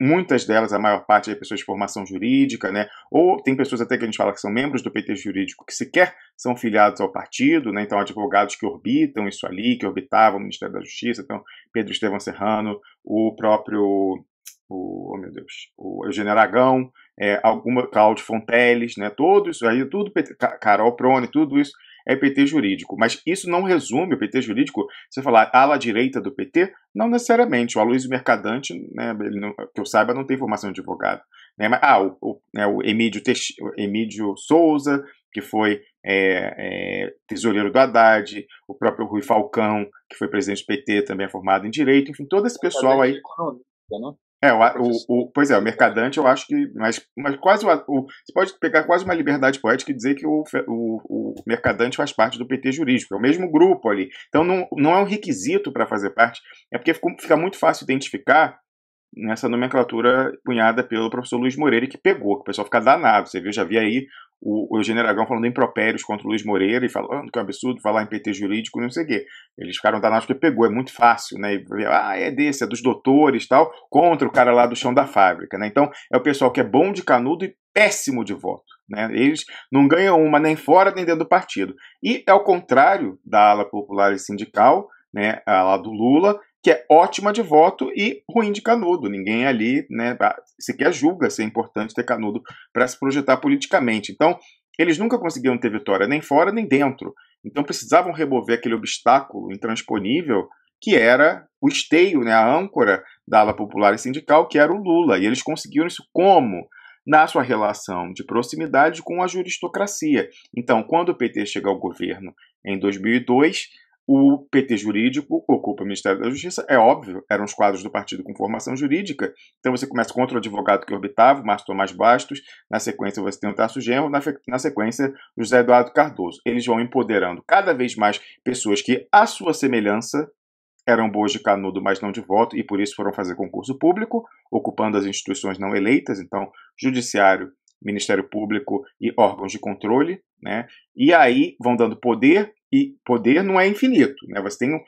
muitas delas, a maior parte é pessoas de formação jurídica, né? Ou tem pessoas até que a gente fala que são membros do PT jurídico que sequer são filiados ao partido, né? Então advogados que orbitam isso ali, que orbitavam o Ministério da Justiça, então Pedro Estevão Serrano, o próprio, oh meu Deus, o Eugênio Aragão, Cláudio Fonteles, né? Tudo isso aí, tudo PT, Carol Prone, tudo isso é PT jurídico, mas isso não resume o PT jurídico, você falar ala direita do PT, não necessariamente. O Aloysio Mercadante, né, que eu saiba, não tem formação de advogado, né, mas, o Emílio Souza, que foi tesoureiro do Haddad, o próprio Rui Falcão, que foi presidente do PT, também é formado em Direito, enfim, todo esse pessoal aí... Pois é, o Mercadante eu acho que, mas quase você pode pegar quase uma liberdade poética e dizer que o Mercadante faz parte do PT jurídico, é o mesmo grupo ali, então não é um requisito para fazer parte, é porque fica muito fácil identificar nessa nomenclatura cunhada pelo professor Luiz Moreira, que pegou, que o pessoal fica danado, você viu, já vi aí o Eugênio Aragão falando impropérios contra o Luiz Moreira e falando que é um absurdo falar em PT jurídico, não sei o quê. Eles ficaram danados porque pegou, é muito fácil, né? É dos doutores e tal, contra o cara lá do chão da fábrica, né? Então, é o pessoal que é bom de canudo e péssimo de voto, né? Eles não ganham uma nem fora nem dentro do partido. E é o contrário da ala popular e sindical, né? A ala do Lula, que é ótima de voto e ruim de canudo. Ninguém ali, né, sequer julga ser importante ter canudo para se projetar politicamente. Então, eles nunca conseguiram ter vitória nem fora nem dentro. Então, precisavam remover aquele obstáculo intransponível que era o esteio, né, a âncora da ala popular e sindical, que era o Lula. E eles conseguiram isso como? Na sua relação de proximidade com a juristocracia. Então, quando o PT chega ao governo em 2002... o PT jurídico ocupa o Ministério da Justiça, é óbvio, eram os quadros do partido com formação jurídica, então você começa contra o advogado que orbitava, o Márcio Tomás Bastos, na sequência você tem o Tarso Genro, na sequência o José Eduardo Cardoso. Eles vão empoderando cada vez mais pessoas que, à sua semelhança, eram boas de canudo, mas não de voto, e por isso foram fazer concurso público, ocupando as instituições não eleitas, então Judiciário, Ministério Público e órgãos de controle, né? E aí vão dando poder E poder não é infinito, né? Você tem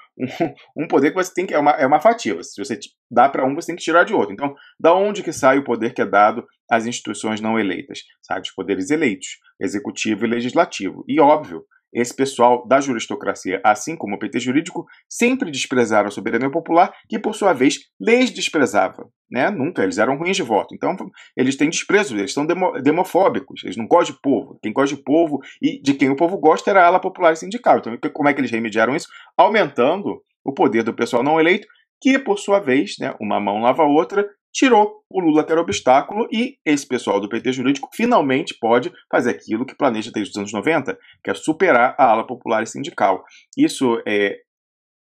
um poder que você tem que... É uma fatia. Se você dá para um, você tem que tirar de outro. Então, da onde que sai o poder que é dado às instituições não eleitas? Sai dos poderes eleitos, executivo e legislativo. E, óbvio, esse pessoal da juristocracia, assim como o PT jurídico, sempre desprezaram a soberania popular, que, por sua vez, lhes desprezava. Né? Nunca, eles eram ruins de voto. Então, eles têm desprezo, eles são demofóbicos, eles não gostam de povo. Quem gosta de povo e de quem o povo gosta era a ala popular e sindical. Então, como é que eles remediaram isso? Aumentando o poder do pessoal não eleito, que, por sua vez, né, uma mão lava a outra, tirou o Lula, que era obstáculo, e esse pessoal do PT jurídico finalmente pode fazer aquilo que planeja desde os anos 90, que é superar a ala popular e sindical. Isso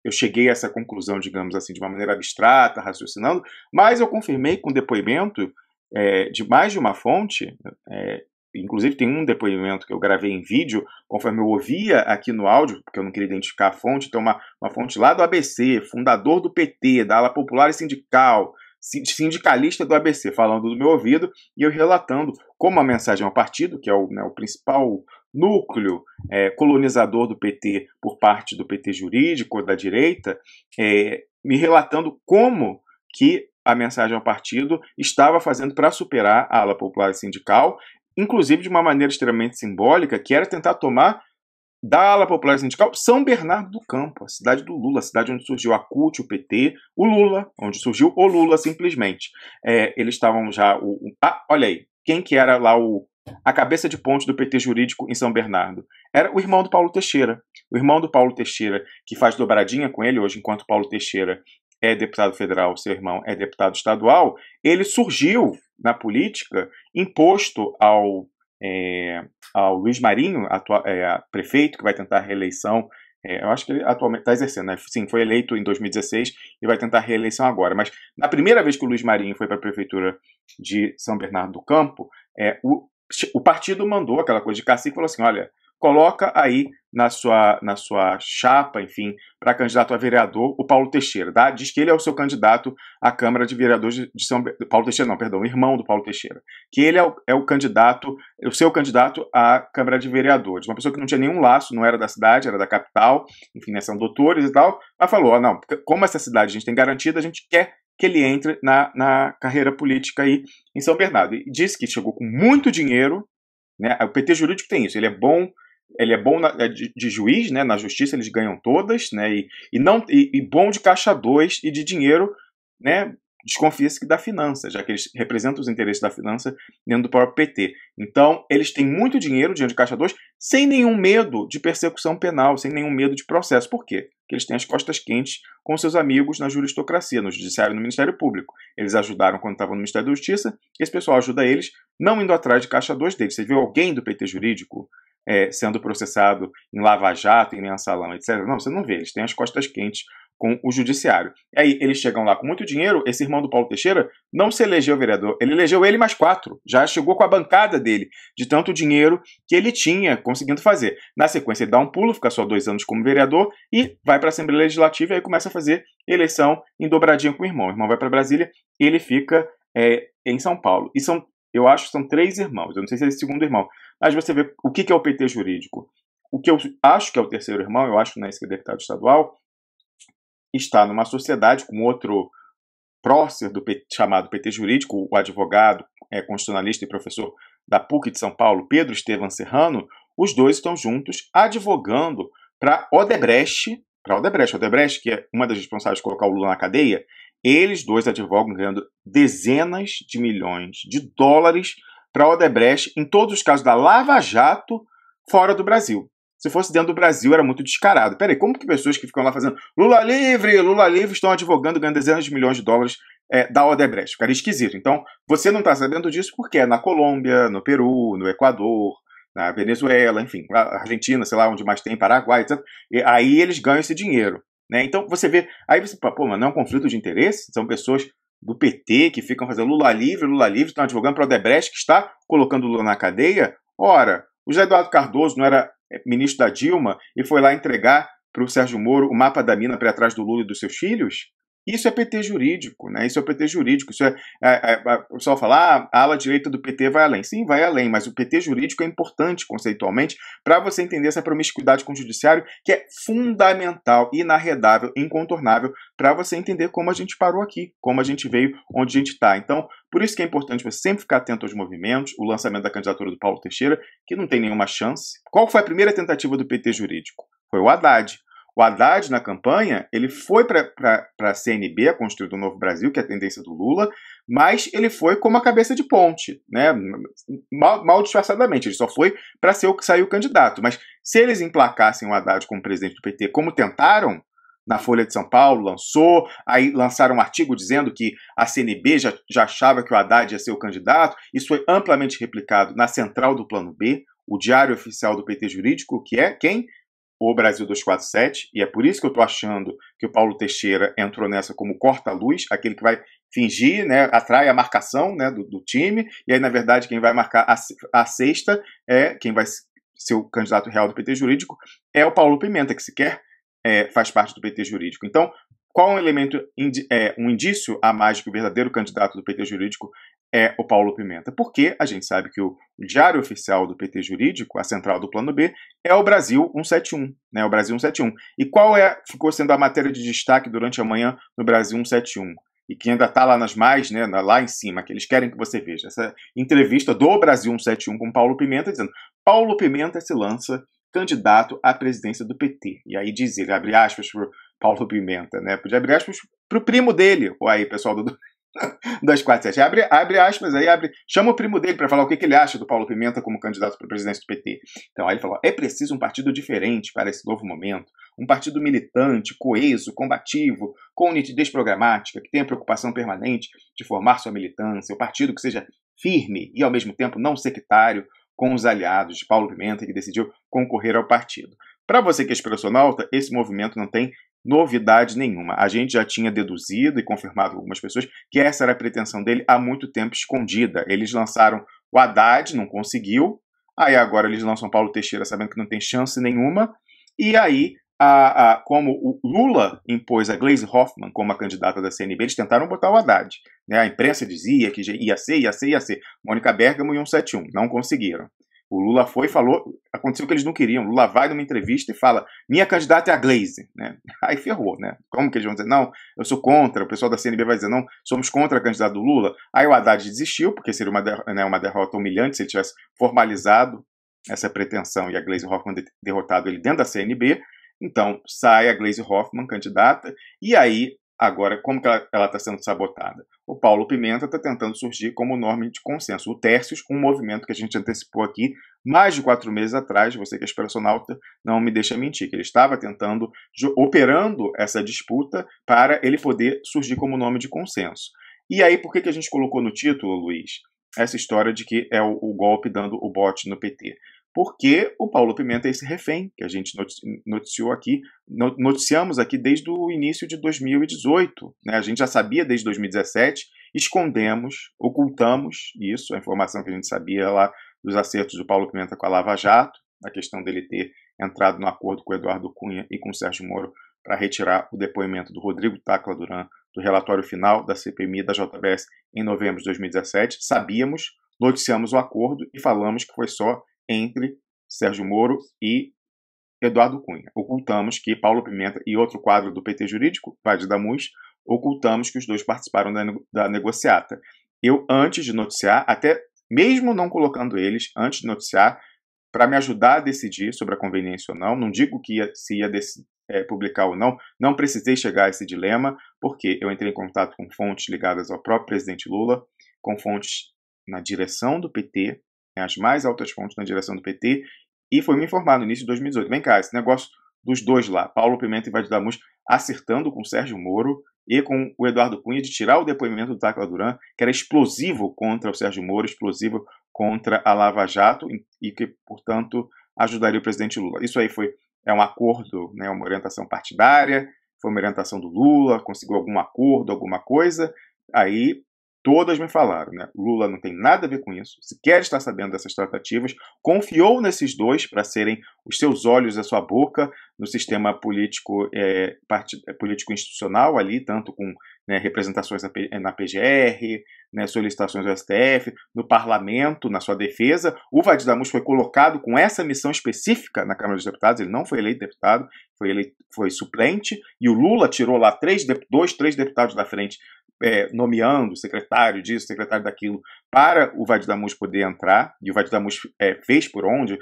eu cheguei a essa conclusão, digamos assim, de uma maneira abstrata, raciocinando, mas eu confirmei com depoimento de mais de uma fonte, inclusive tem um depoimento que eu gravei em vídeo, conforme eu ouvia aqui no áudio, porque eu não queria identificar a fonte, então uma fonte lá do ABC, fundador do PT, da ala popular e sindical, sindicalista do ABC, falando do meu ouvido, e eu relatando como a mensagem ao partido, que é o principal núcleo colonizador do PT por parte do PT jurídico, da direita, me relatando como que a mensagem ao partido estava fazendo para superar a ala popular e sindical, inclusive de uma maneira extremamente simbólica, que era tentar tomar da ala popular sindical São Bernardo do Campo, a cidade do Lula, a cidade onde surgiu a CUT, o PT, o Lula, onde surgiu o Lula simplesmente. Eles estavam já... olha aí, quem que era lá a cabeça de ponte do PT jurídico em São Bernardo? Era o irmão do Paulo Teixeira. O irmão do Paulo Teixeira, que faz dobradinha com ele hoje, enquanto Paulo Teixeira é deputado federal, seu irmão é deputado estadual, ele surgiu na política imposto ao Luiz Marinho, prefeito, que vai tentar a reeleição. Eu acho que ele atualmente está exercendo, né? Sim, foi eleito em 2016 e vai tentar a reeleição agora. Mas na primeira vez que o Luiz Marinho foi para a prefeitura de São Bernardo do Campo, o partido mandou aquela coisa de cacique e falou assim: olha, coloca aí na sua chapa, enfim, para candidato a vereador, o Paulo Teixeira. Tá? Diz que ele é o seu candidato à Câmara de Vereadores de São Bernardo. Paulo Teixeira, não, perdão, o irmão do Paulo Teixeira. Que ele é o seu candidato à Câmara de Vereadores. Uma pessoa que não tinha nenhum laço, não era da cidade, era da capital, enfim, né, são doutores e tal, mas falou: não, como essa cidade a gente tem garantida, a gente quer que ele entre na carreira política aí em São Bernardo. E disse que chegou com muito dinheiro, né? O PT jurídico tem isso, ele é bom de juiz, né? Na justiça eles ganham todas, né? E bom de caixa 2 e de dinheiro, né? Desconfia-se que da finança, já que eles representam os interesses da finança dentro do próprio PT. Então, eles têm muito dinheiro diante de caixa 2, sem nenhum medo de persecução penal, sem nenhum medo de processo. Por quê? Porque eles têm as costas quentes com seus amigos na juristocracia, no judiciário e no Ministério Público. Eles ajudaram quando estavam no Ministério da Justiça, esse pessoal ajuda eles, não indo atrás de caixa 2 deles. Você viu alguém do PT jurídico sendo processado em Lava Jato, em mensalão, etc. Não, você não vê, eles têm as costas quentes com o judiciário. E aí eles chegam lá com muito dinheiro, esse irmão do Paulo Teixeira não se elegeu vereador, ele elegeu ele mais 4, já chegou com a bancada dele, de tanto dinheiro que ele tinha conseguindo fazer. Na sequência ele dá um pulo, fica só 2 anos como vereador e vai para a Assembleia Legislativa e aí começa a fazer eleição em dobradinha com o irmão vai para Brasília e ele fica em São Paulo. E eu acho que são 3 irmãos, eu não sei se é esse segundo irmão, mas você vê o que é o PT jurídico. O que eu acho que é o terceiro irmão, eu acho, né, esse que é deputado estadual, está numa sociedade com outro prócer do PT, chamado PT jurídico, o advogado, constitucionalista e professor da PUC de São Paulo, Pedro Estevam Serrano. Os dois estão juntos advogando para Odebrecht, que é uma das responsáveis por colocar o Lula na cadeia. Eles dois advogam ganhando dezenas de milhões de dólares para Odebrecht em todos os casos da Lava Jato fora do Brasil. Se fosse dentro do Brasil, era muito descarado. Peraí, como que pessoas que ficam lá fazendo Lula livre, estão advogando, ganhando dezenas de milhões de dólares da Odebrecht? Ficaria esquisito. Então, você não está sabendo disso porque é na Colômbia, no Peru, no Equador, na Venezuela, enfim, na Argentina, sei lá, onde mais tem, Paraguai, etc. E aí eles ganham esse dinheiro. Né? Então, você vê... Aí você fala, pô, mas não é um conflito de interesse? São pessoas do PT que ficam fazendo Lula livre, estão advogando para o Odebrecht, que está colocando o Lula na cadeia? Ora, o José Eduardo Cardoso não era ministro da Dilma e foi lá entregar para o Sérgio Moro o mapa da mina para ir atrás do Lula e dos seus filhos? Isso é PT jurídico, né? Isso é PT jurídico. Isso o pessoal fala, a ala direita do PT vai além. Sim, vai além, mas o PT jurídico é importante conceitualmente para você entender essa promiscuidade com o judiciário, que é fundamental, inarredável, incontornável, para você entender como a gente parou aqui, como a gente veio, onde a gente está. Então, por isso que é importante você sempre ficar atento aos movimentos, o lançamento da candidatura do Paulo Teixeira, que não tem nenhuma chance. Qual foi a primeira tentativa do PT jurídico? Foi o Haddad. O Haddad, na campanha, ele foi para a CNB, a Construir do Novo Brasil, que é a tendência do Lula, mas ele foi como a cabeça de ponte, né? Mal disfarçadamente, ele só foi para ser o que saiu candidato. Mas se eles emplacassem o Haddad como presidente do PT, como tentaram, na Folha de São Paulo aí lançaram um artigo dizendo que a CNB já achava que o Haddad ia ser o candidato, isso foi amplamente replicado na central do Plano B, o diário oficial do PT jurídico, que é quem? O Brasil 247, e é por isso que eu estou achando que o Paulo Teixeira entrou nessa como corta-luz, aquele que vai fingir, né, atrai a marcação, né, do time, e aí, na verdade, quem vai marcar a sexta quem vai ser o candidato real do PT jurídico é o Paulo Pimenta, que sequer faz parte do PT jurídico. Então, qual um elemento, um indício a mais de que o verdadeiro candidato do PT jurídico é o Paulo Pimenta? Porque a gente sabe que o diário oficial do PT jurídico, a central do Plano B, é o Brasil 171, né? O Brasil 171. E qual ficou sendo a matéria de destaque durante a manhã no Brasil 171? E que ainda está lá nas mais, né, lá em cima, que eles querem que você veja. Essa entrevista do Brasil 171 com Paulo Pimenta, dizendo: Paulo Pimenta se lança candidato à presidência do PT. E aí diz ele, abre aspas para Paulo Pimenta, né? Podia abrir aspas para o primo dele, ou aí, pessoal do 247, abre aspas aí, chama o primo dele para falar o que ele acha do Paulo Pimenta como candidato para a presidência do PT. Então aí ele falou, é preciso um partido diferente para esse novo momento, um partido militante, coeso, combativo, com nitidez programática, que tenha preocupação permanente de formar sua militância, um partido que seja firme e ao mesmo tempo não sectário com os aliados de Paulo Pimenta, que decidiu concorrer ao partido. Para você que é expressionauta, esse movimento não tem novidade nenhuma. A gente já tinha deduzido e confirmado com algumas pessoas que essa era a pretensão dele há muito tempo escondida. Eles lançaram o Haddad, não conseguiu, aí agora eles lançam Paulo Teixeira sabendo que não tem chance nenhuma, e aí, como o Lula impôs a Gleisi Hoffmann como a candidata da CNB, eles tentaram botar o Haddad. Né? A imprensa dizia que ia ser. Mônica Bergamo e 171, não conseguiram. O Lula foi e falou, aconteceu o que eles não queriam. O Lula vai numa entrevista e fala, minha candidata é a Gleisi. Né? Aí ferrou, né? Como que eles vão dizer, não, eu sou contra, o pessoal da CNB vai dizer, não, somos contra a candidata do Lula. Aí o Haddad desistiu, porque seria uma derrota humilhante se ele tivesse formalizado essa pretensão e a Gleisi Hoffmann derrotado ele dentro da CNB. Então, sai a Gleisi Hoffmann, candidata, e aí, agora, como que ela está sendo sabotada? O Paulo Pimenta está tentando surgir como norma de consenso. O Tércios, um movimento que a gente antecipou aqui mais de 4 meses atrás, você que é expressionauta não me deixa mentir, que ele estava tentando, operando essa disputa para ele poder surgir como nome de consenso. E aí, por que a gente colocou no título, Luiz, essa história de que é o golpe dando o bote no PT? Porque o Paulo Pimenta é esse refém que a gente noticiamos aqui desde o início de 2018. Né? A gente já sabia desde 2017, escondemos, ocultamos isso, a informação que a gente sabia lá dos acertos do Paulo Pimenta com a Lava Jato, a questão dele ter entrado no acordo com o Eduardo Cunha e com o Sérgio Moro para retirar o depoimento do Rodrigo Tacla Duran do relatório final da CPMI da JBS em novembro de 2017. Sabíamos, noticiamos o acordo e falamos que foi só entre Sérgio Moro e Eduardo Cunha. Ocultamos que Paulo Pimenta e outro quadro do PT jurídico, Vade Damus, ocultamos que os dois participaram da negociata. Eu, antes de noticiar, até mesmo não colocando eles, antes de noticiar, para me ajudar a decidir sobre a conveniência ou não digo que se ia publicar ou não precisei chegar a esse dilema, porque eu entrei em contato com fontes ligadas ao próprio presidente Lula, com fontes na direção do PT, as mais altas fontes na direção do PT, e foi me informar no início de 2018. Vem cá, esse negócio dos dois lá, Paulo Pimenta e Vade Damus, acertando com o Sérgio Moro e com o Eduardo Cunha de tirar o depoimento do Tacla Duran, que era explosivo contra o Sérgio Moro, explosivo contra a Lava Jato, e que, portanto, ajudaria o presidente Lula. Isso aí é um acordo, né, uma orientação partidária, foi uma orientação do Lula, conseguiu algum acordo, alguma coisa, aí todas me falaram, né? Lula não tem nada a ver com isso, sequer está sabendo dessas tratativas, confiou nesses dois para serem os seus olhos e a sua boca no sistema político, político institucional ali, tanto com, né, representações na PGR, né, solicitações ao STF, no parlamento, na sua defesa. O Valdir Damus foi colocado com essa missão específica na Câmara dos Deputados, ele não foi eleito deputado, foi suplente, e o Lula tirou lá três deputados da frente, nomeando secretário disso, secretário daquilo, para o Valdir Damus poder entrar, e o Valdir Damus fez por onde,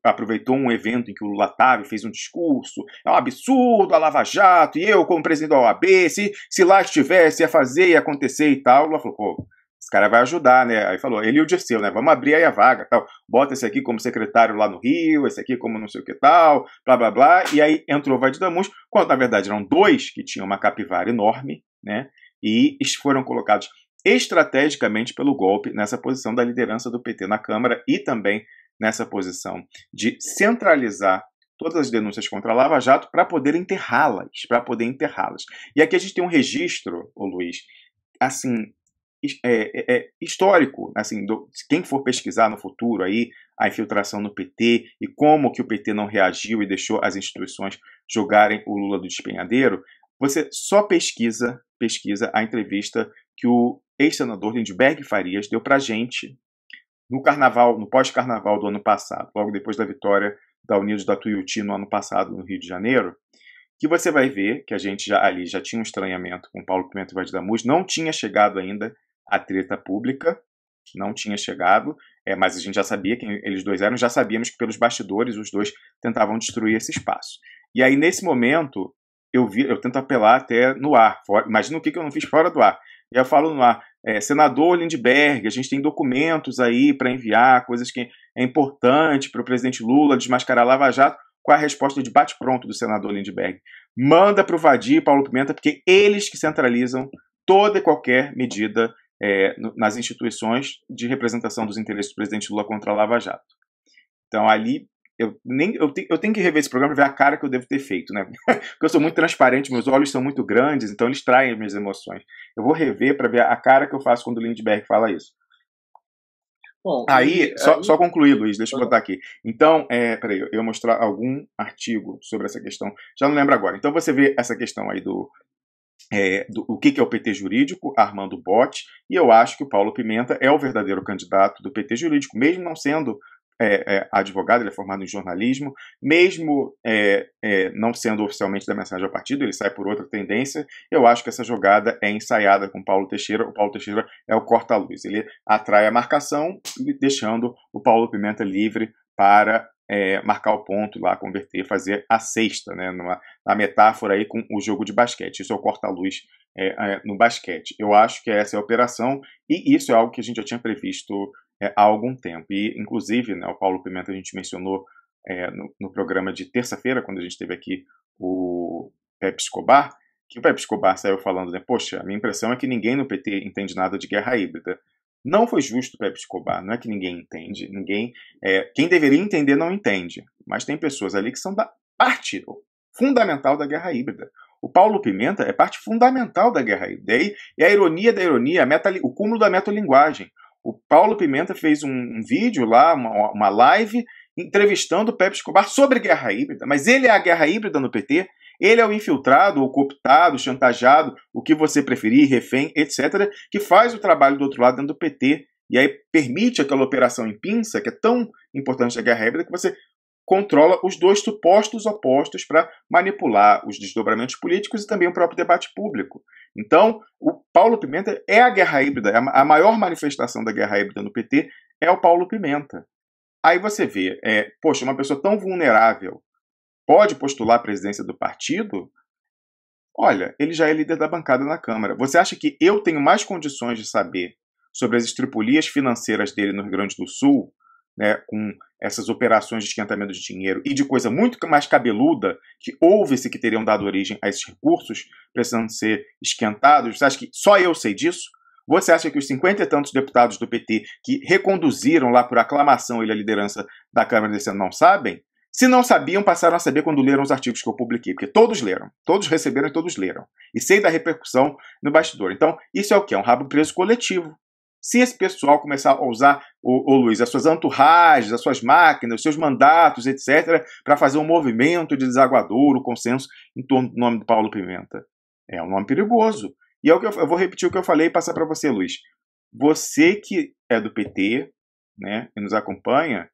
aproveitou um evento em que o Lula estava e fez um discurso, é um absurdo a Lava Jato, e eu como presidente da OAB, se lá estivesse, ia fazer, ia acontecer e tal. O Lula falou, pô, esse cara vai ajudar, né? Aí falou, ele e o Dirceu, né? Vamos abrir aí a vaga, tal. Bota esse aqui como secretário lá no Rio, esse aqui como não sei o que tal, blá, blá, blá. E aí entrou o Valdir Damus, quando na verdade eram dois que tinham uma capivara enorme, né? E foram colocados estrategicamente pelo golpe nessa posição da liderança do PT na Câmara e também nessa posição de centralizar todas as denúncias contra a Lava Jato para poder enterrá-las, E aqui a gente tem um registro, ô Luiz, assim, histórico, assim, quem for pesquisar no futuro aí a infiltração no PT e como que o PT não reagiu e deixou as instituições jogarem o Lula do despenhadeiro, você só pesquisa a entrevista que o ex-senador Lindbergh Farias deu pra gente no carnaval, no pós-carnaval do ano passado, logo depois da vitória da Unidos da Tuiuti no ano passado no Rio de Janeiro, que você vai ver que a gente já tinha um estranhamento com Paulo Pimenta e Valdir Damus, não tinha chegado ainda a treta pública, não tinha chegado, mas a gente já sabia quem eles dois eram, já sabíamos que pelos bastidores os dois tentavam destruir esse espaço. E aí, nesse momento, eu tento apelar até no ar. Imagina o que eu não fiz fora do ar. E eu falo no ar, senador Lindbergh, a gente tem documentos aí para enviar, coisas que é importante para o presidente Lula desmascarar a Lava Jato. Qual é a resposta de bate-pronto do senador Lindbergh? Manda para o Valdir e Paulo Pimenta, porque eles que centralizam toda e qualquer medida nas instituições de representação dos interesses do presidente Lula contra a Lava Jato. Então, ali, eu tenho que rever esse programa e ver a cara que eu devo ter feito, né? Porque eu sou muito transparente, meus olhos são muito grandes, então eles traem as minhas emoções. Eu vou rever para ver a cara que eu faço quando o Lindbergh fala isso. Bom, só concluir, Luiz, deixa eu botar aqui. Então, peraí, eu ia mostrar algum artigo sobre essa questão, já não lembro agora. Então você vê essa questão aí do o que é o PT jurídico, armando o bote, e eu acho que o Paulo Pimenta é o verdadeiro candidato do PT jurídico, mesmo não sendo advogado, ele é formado em jornalismo, mesmo não sendo oficialmente da mensagem ao partido, ele sai por outra tendência. Eu acho que essa jogada é ensaiada com o Paulo Teixeira. O Paulo Teixeira é o corta-luz, ele atrai a marcação, deixando o Paulo Pimenta livre para marcar o ponto lá, converter, fazer a cesta, né, na metáfora aí com o jogo de basquete. Isso é o corta-luz no basquete. Eu acho que essa é a operação, e isso é algo que a gente já tinha previsto há algum tempo. E, inclusive, né, o Paulo Pimenta a gente mencionou no programa de terça-feira, quando a gente teve aqui o Pepe Escobar, que o Pepe Escobar saiu falando, né, poxa, a minha impressão é que ninguém no PT entende nada de guerra híbrida. Não foi justo o Pepe Escobar, não é que ninguém entende, quem deveria entender não entende, mas tem pessoas ali que são da parte fundamental da guerra híbrida. O Paulo Pimenta é parte fundamental da guerra híbrida, e a ironia da ironia, o cúmulo da metalinguagem. O Paulo Pimenta fez um vídeo lá, uma live, entrevistando o Pepe Escobar sobre guerra híbrida, mas ele é a guerra híbrida no PT, ele é o infiltrado, o cooptado, o chantageado, o que você preferir, refém, etc., que faz o trabalho do outro lado dentro do PT, e aí permite aquela operação em pinça, que é tão importante na guerra híbrida, que você controla os dois supostos opostos para manipular os desdobramentos políticos e também o próprio debate público. Então, o Paulo Pimenta é a guerra híbrida, a maior manifestação da guerra híbrida no PT é o Paulo Pimenta. Aí você vê, poxa, uma pessoa tão vulnerável pode postular a presidência do partido? Olha, ele já é líder da bancada na Câmara. Você acha que eu tenho mais condições de saber sobre as estripulias financeiras dele no Rio Grande do Sul, né, com essas operações de esquentamento de dinheiro e de coisa muito mais cabeluda que houve-se que teriam dado origem a esses recursos precisando ser esquentados? Você acha que só eu sei disso? Você acha que os 50 e tantos deputados do PT que reconduziram lá por aclamação ele a liderança da Câmara desse ano não sabem? Se não sabiam, passaram a saber quando leram os artigos que eu publiquei, porque todos leram, todos receberam e todos leram. E sei da repercussão no bastidor. Então, isso é o quê? É um rabo preso coletivo. Se esse pessoal começar a usar, Luiz, as suas entouragens, as suas máquinas, os seus mandatos, etc., para fazer um movimento de desaguadouro, consenso em torno do nome do Paulo Pimenta, é um nome perigoso. E é o que eu vou repetir o que eu falei e passar para você, Luiz. Você que é do PT, né, e nos acompanha,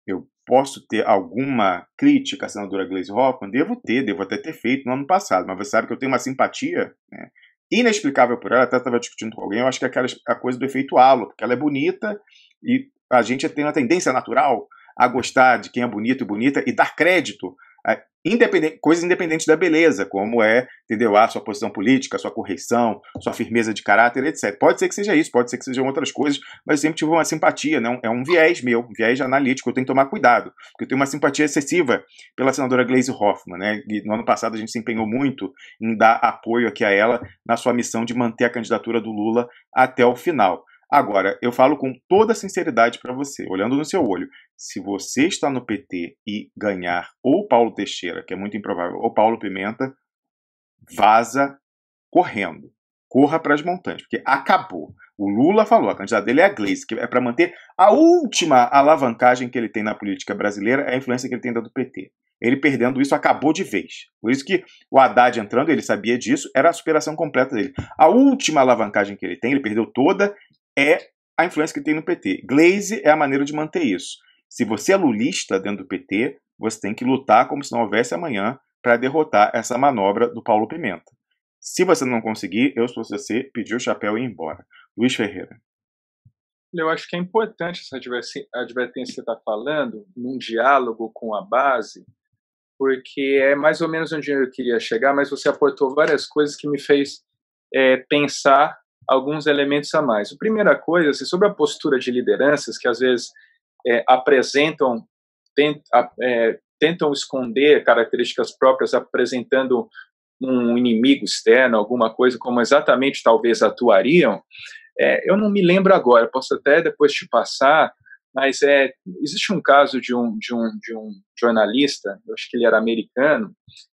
eu posso ter alguma crítica à senadora Gleisi Hoffmann? Devo até ter feito no ano passado, mas você sabe que eu tenho uma simpatia, né, inexplicável por ela. Até estava discutindo com alguém, eu acho que é a coisa do efeito halo, porque ela é bonita e a gente tem uma tendência natural a gostar de quem é bonito e bonita e dar crédito a coisas independentes da beleza, como é, entendeu? A sua posição política, a sua correção, sua firmeza de caráter, etc. Pode ser que seja isso, pode ser que sejam outras coisas, mas eu sempre tive uma simpatia, né? É um viés meu, um viés analítico, eu tenho que tomar cuidado, porque eu tenho uma simpatia excessiva pela senadora Gleisi Hoffmann, né? E no ano passado a gente se empenhou muito em dar apoio aqui a ela na sua missão de manter a candidatura do Lula até o final. Agora, eu falo com toda sinceridade para você, olhando no seu olho, se você está no PT e ganhar ou Paulo Teixeira, que é muito improvável, ou Paulo Pimenta, vaza correndo. Corra para as montanhas, porque acabou. O Lula falou, a candidata dele é a Gleisi, que é para manter a última alavancagem que ele tem na política brasileira, é a influência que ele tem da do PT. Ele perdendo isso, acabou de vez. Por isso que o Haddad entrando, ele sabia disso, era a superação completa dele. A última alavancagem que ele tem, ele perdeu toda, é a influência que tem no PT. Gleisi é a maneira de manter isso. Se você é lulista dentro do PT, você tem que lutar como se não houvesse amanhã para derrotar essa manobra do Paulo Pimenta. Se você não conseguir, eu, se fosse você, pedir o chapéu e ir embora. Luiz Ferreira. Eu acho que é importante essa advertência que você está falando, num diálogo com a base, porque é mais ou menos onde eu queria chegar, mas você aportou várias coisas que me fez pensar alguns elementos a mais. A primeira coisa, assim, sobre a postura de lideranças, que às vezes tentam esconder características próprias, apresentando um inimigo externo, alguma coisa como exatamente talvez atuariam. Eu não me lembro agora, posso até depois te passar, mas existe um caso de um jornalista, eu acho que ele era americano,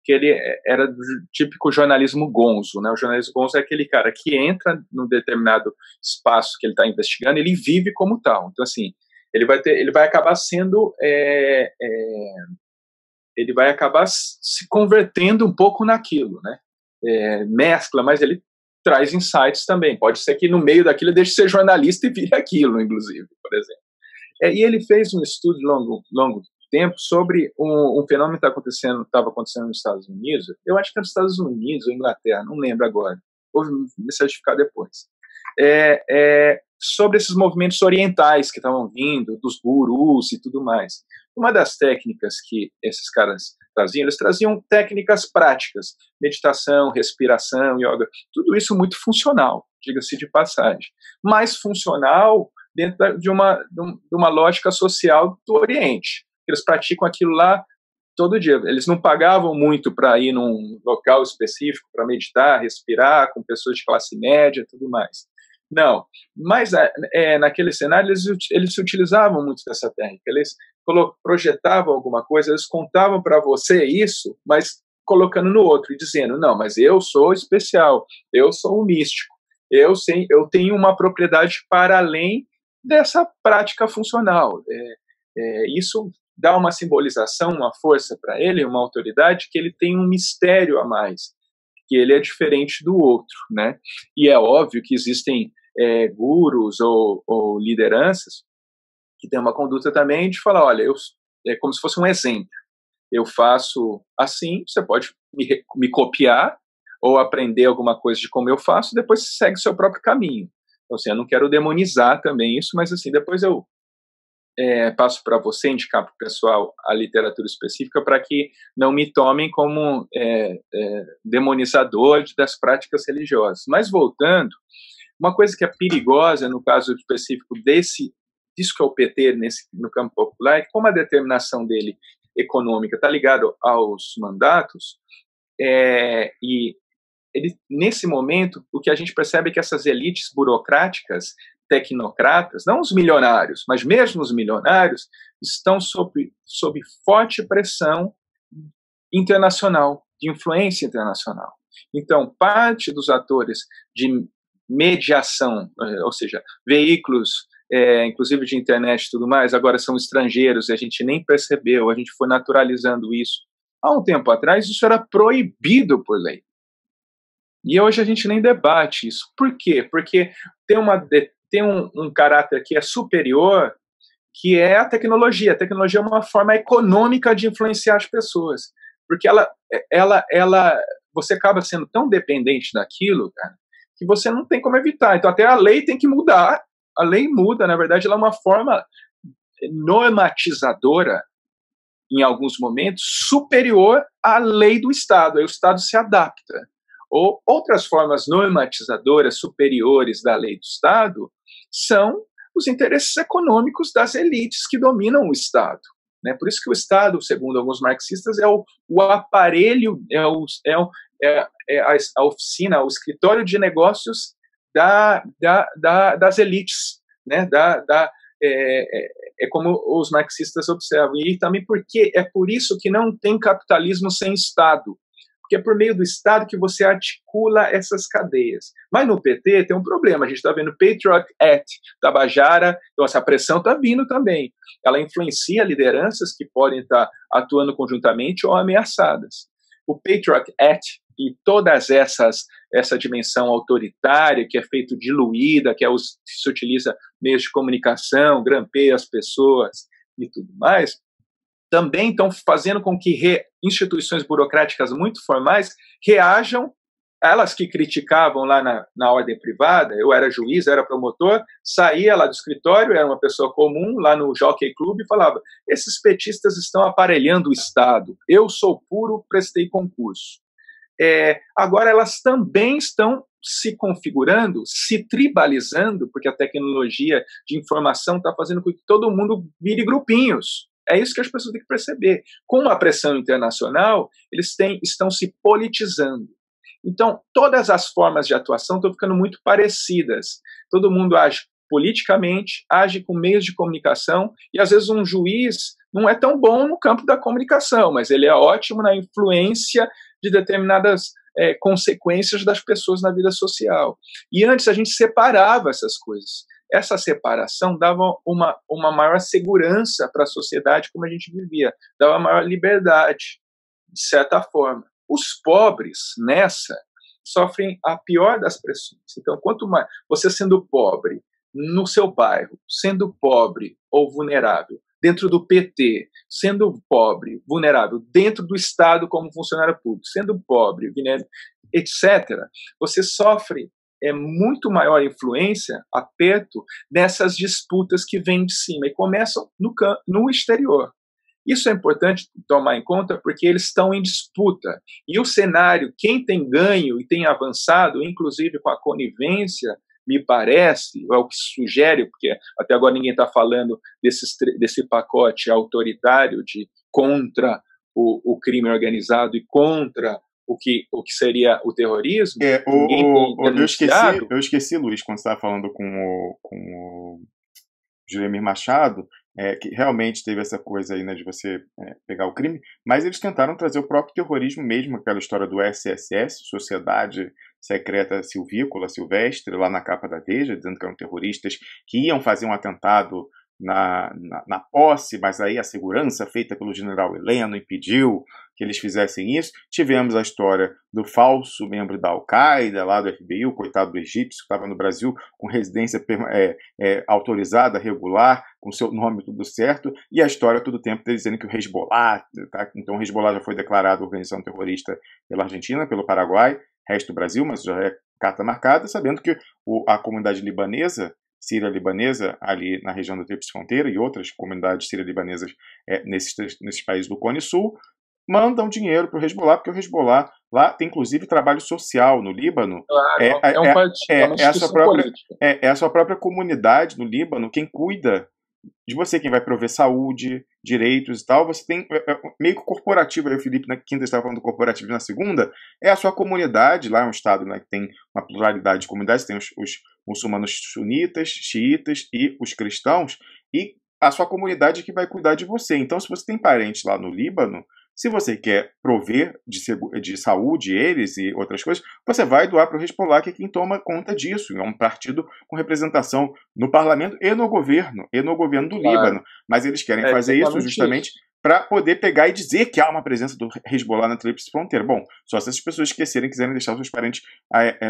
que ele era do típico jornalismo gonzo, né? O jornalismo gonzo é aquele cara que entra num determinado espaço que ele está investigando, ele vive como tal. Então, assim, ele vai acabar sendo, ele vai acabar se convertendo um pouco naquilo, né? Mescla, mas ele traz insights também. Pode ser que no meio daquilo ele deixe de ser jornalista e vire aquilo, inclusive, por exemplo. E ele fez um estudo de longo tempo sobre um fenômeno que estava acontecendo nos Estados Unidos. Eu acho que é nos Estados Unidos ou Inglaterra, não lembro agora. Vou me certificar depois. Sobre esses movimentos orientais que estavam vindo, dos gurus e tudo mais. Uma das técnicas que esses caras traziam, eles traziam técnicas práticas, meditação, respiração, yoga, tudo isso muito funcional, diga-se de passagem, mas funcional dentro de uma lógica social do Oriente. Eles praticam aquilo lá todo dia. Eles não pagavam muito para ir num local específico para meditar, respirar, com pessoas de classe média e tudo mais. Não, mas naquele cenário eles utilizavam muito dessa técnica. Eles projetavam alguma coisa, eles contavam para você isso, mas colocando no outro e dizendo, não, mas eu sou especial, eu sou um místico, eu tenho uma propriedade para além dessa prática funcional. Isso dá uma simbolização, uma força para ele, uma autoridade, que ele tem um mistério a mais, que ele é diferente do outro, né? E é óbvio que existem gurus ou lideranças que têm uma conduta também de falar, olha, é como se fosse um exemplo. Eu faço assim, você pode me copiar ou aprender alguma coisa de como eu faço, depois você segue o seu próprio caminho. Então, assim, eu não quero demonizar também isso, mas assim, depois eu passo para você indicar para o pessoal a literatura específica para que não me tomem como demonizador das práticas religiosas. Mas voltando, uma coisa que é perigosa no caso específico disso que é o PT no campo popular, é que como a determinação dele econômica está ligada aos mandatos, e ele, nesse momento, o que a gente percebe é que essas elites burocráticas tecnocratas, não os milionários, mas mesmo os milionários, estão sob forte pressão internacional, de influência internacional. Então, parte dos atores de mediação, ou seja, veículos, inclusive de internet e tudo mais, agora são estrangeiros e a gente nem percebeu, a gente foi naturalizando isso. Há um tempo atrás, isso era proibido por lei. E hoje a gente nem debate isso. Por quê? Porque tem um caráter que é superior, que é a tecnologia. A tecnologia é uma forma econômica de influenciar as pessoas. Porque você acaba sendo tão dependente daquilo, cara, que você não tem como evitar. Então até a lei tem que mudar. A lei muda, na verdade, ela é uma forma normatizadora, em alguns momentos, superior à lei do Estado. Aí o Estado se adapta. Ou outras formas normatizadoras superiores da lei do Estado são os interesses econômicos das elites que dominam o Estado. Né? Por isso que o Estado, segundo alguns marxistas, é o aparelho, a oficina, o escritório de negócios das elites. Né? É como os marxistas observam. E também porque é por isso que não tem capitalismo sem Estado. Porque é por meio do Estado que você articula essas cadeias. Mas no PT tem um problema, a gente está vendo o Patriot Act, Tabajara, então essa pressão está vindo também. Ela influencia lideranças que podem estar atuando conjuntamente ou ameaçadas. O Patriot Act e todas essa dimensão autoritária que é feito diluída, que se utiliza meios de comunicação, grampeia as pessoas e tudo mais, também estão fazendo com que instituições burocráticas muito formais reajam, elas que criticavam lá na ordem privada. Eu era juiz, era promotor, saía lá do escritório, era uma pessoa comum, lá no Jockey Club, e falava, esses petistas estão aparelhando o Estado, eu sou puro, prestei concurso. Agora elas também estão se configurando, se tribalizando, porque a tecnologia de informação está fazendo com que todo mundo vire grupinhos. É isso que as pessoas têm que perceber. Com a pressão internacional, eles estão se politizando. Então, todas as formas de atuação estão ficando muito parecidas. Todo mundo age politicamente, age com meios de comunicação, e às vezes um juiz não é tão bom no campo da comunicação, mas ele é ótimo na influência de determinadas consequências das pessoas na vida social. E antes a gente separava essas coisas. Essa separação dava uma maior segurança para a sociedade como a gente vivia, dava maior liberdade, de certa forma. Os pobres, nessa, sofrem a pior das pressões. Então, quanto mais você sendo pobre no seu bairro, sendo pobre ou vulnerável, dentro do PT, sendo pobre, vulnerável, dentro do Estado como funcionário público, sendo pobre, etc., você sofre muito maior influência, aperto, nessas disputas que vêm de cima e começam no exterior. Isso é importante tomar em conta porque eles estão em disputa. E o cenário, quem tem ganho e tem avançado, inclusive com a conivência, me parece, é o que sugere, porque até agora ninguém está falando desse pacote autoritário contra o crime organizado e contra o que seria o terrorismo. Eu esqueci, Luiz, quando você estava falando com o Julemir Machado, que realmente teve essa coisa aí, né, de você pegar o crime, mas eles tentaram trazer o próprio terrorismo mesmo, aquela história do SSS, Sociedade Secreta Silvestre, lá na capa da Veja, dizendo que eram terroristas que iam fazer um atentado na posse, mas aí a segurança feita pelo general Heleno impediu que eles fizessem isso. Tivemos a história do falso membro da Al-Qaeda, lá do FBI, o coitado do egípcio, que estava no Brasil com residência autorizada, regular, com seu nome tudo certo, e a história todo o tempo dizendo que o Hezbollah, tá? Então o Hezbollah já foi declarado organização terrorista pela Argentina, pelo Paraguai, resto do Brasil, mas já é carta marcada, sabendo que a comunidade libanesa, síria-libanesa, ali na região da Tríplice Fronteira, e outras comunidades síria-libanesas nesses países do Cone Sul, mandam dinheiro para o Hezbollah, porque o Hezbollah lá tem inclusive trabalho social no Líbano. Claro, é a sua própria comunidade no Líbano quem cuida de você, quem vai prover saúde, direitos e tal, você tem meio que corporativo, aí o Felipe na quinta estava falando do corporativo, na segunda, é a sua comunidade, lá é um estado, né, que tem uma pluralidade de comunidades, tem os muçulmanos sunitas, xiitas e os cristãos, e a sua comunidade que vai cuidar de você. Então, se você tem parentes lá no Líbano, se você quer prover de saúde eles e outras coisas, você vai doar para o Hezbollah, que é quem toma conta disso. É um partido com representação no parlamento e no governo do Líbano. Mas eles querem fazer isso justamente para poder pegar e dizer que há uma presença do Hezbollah na tríplice fronteira. Bom, só se essas pessoas quiserem deixar os seus parentes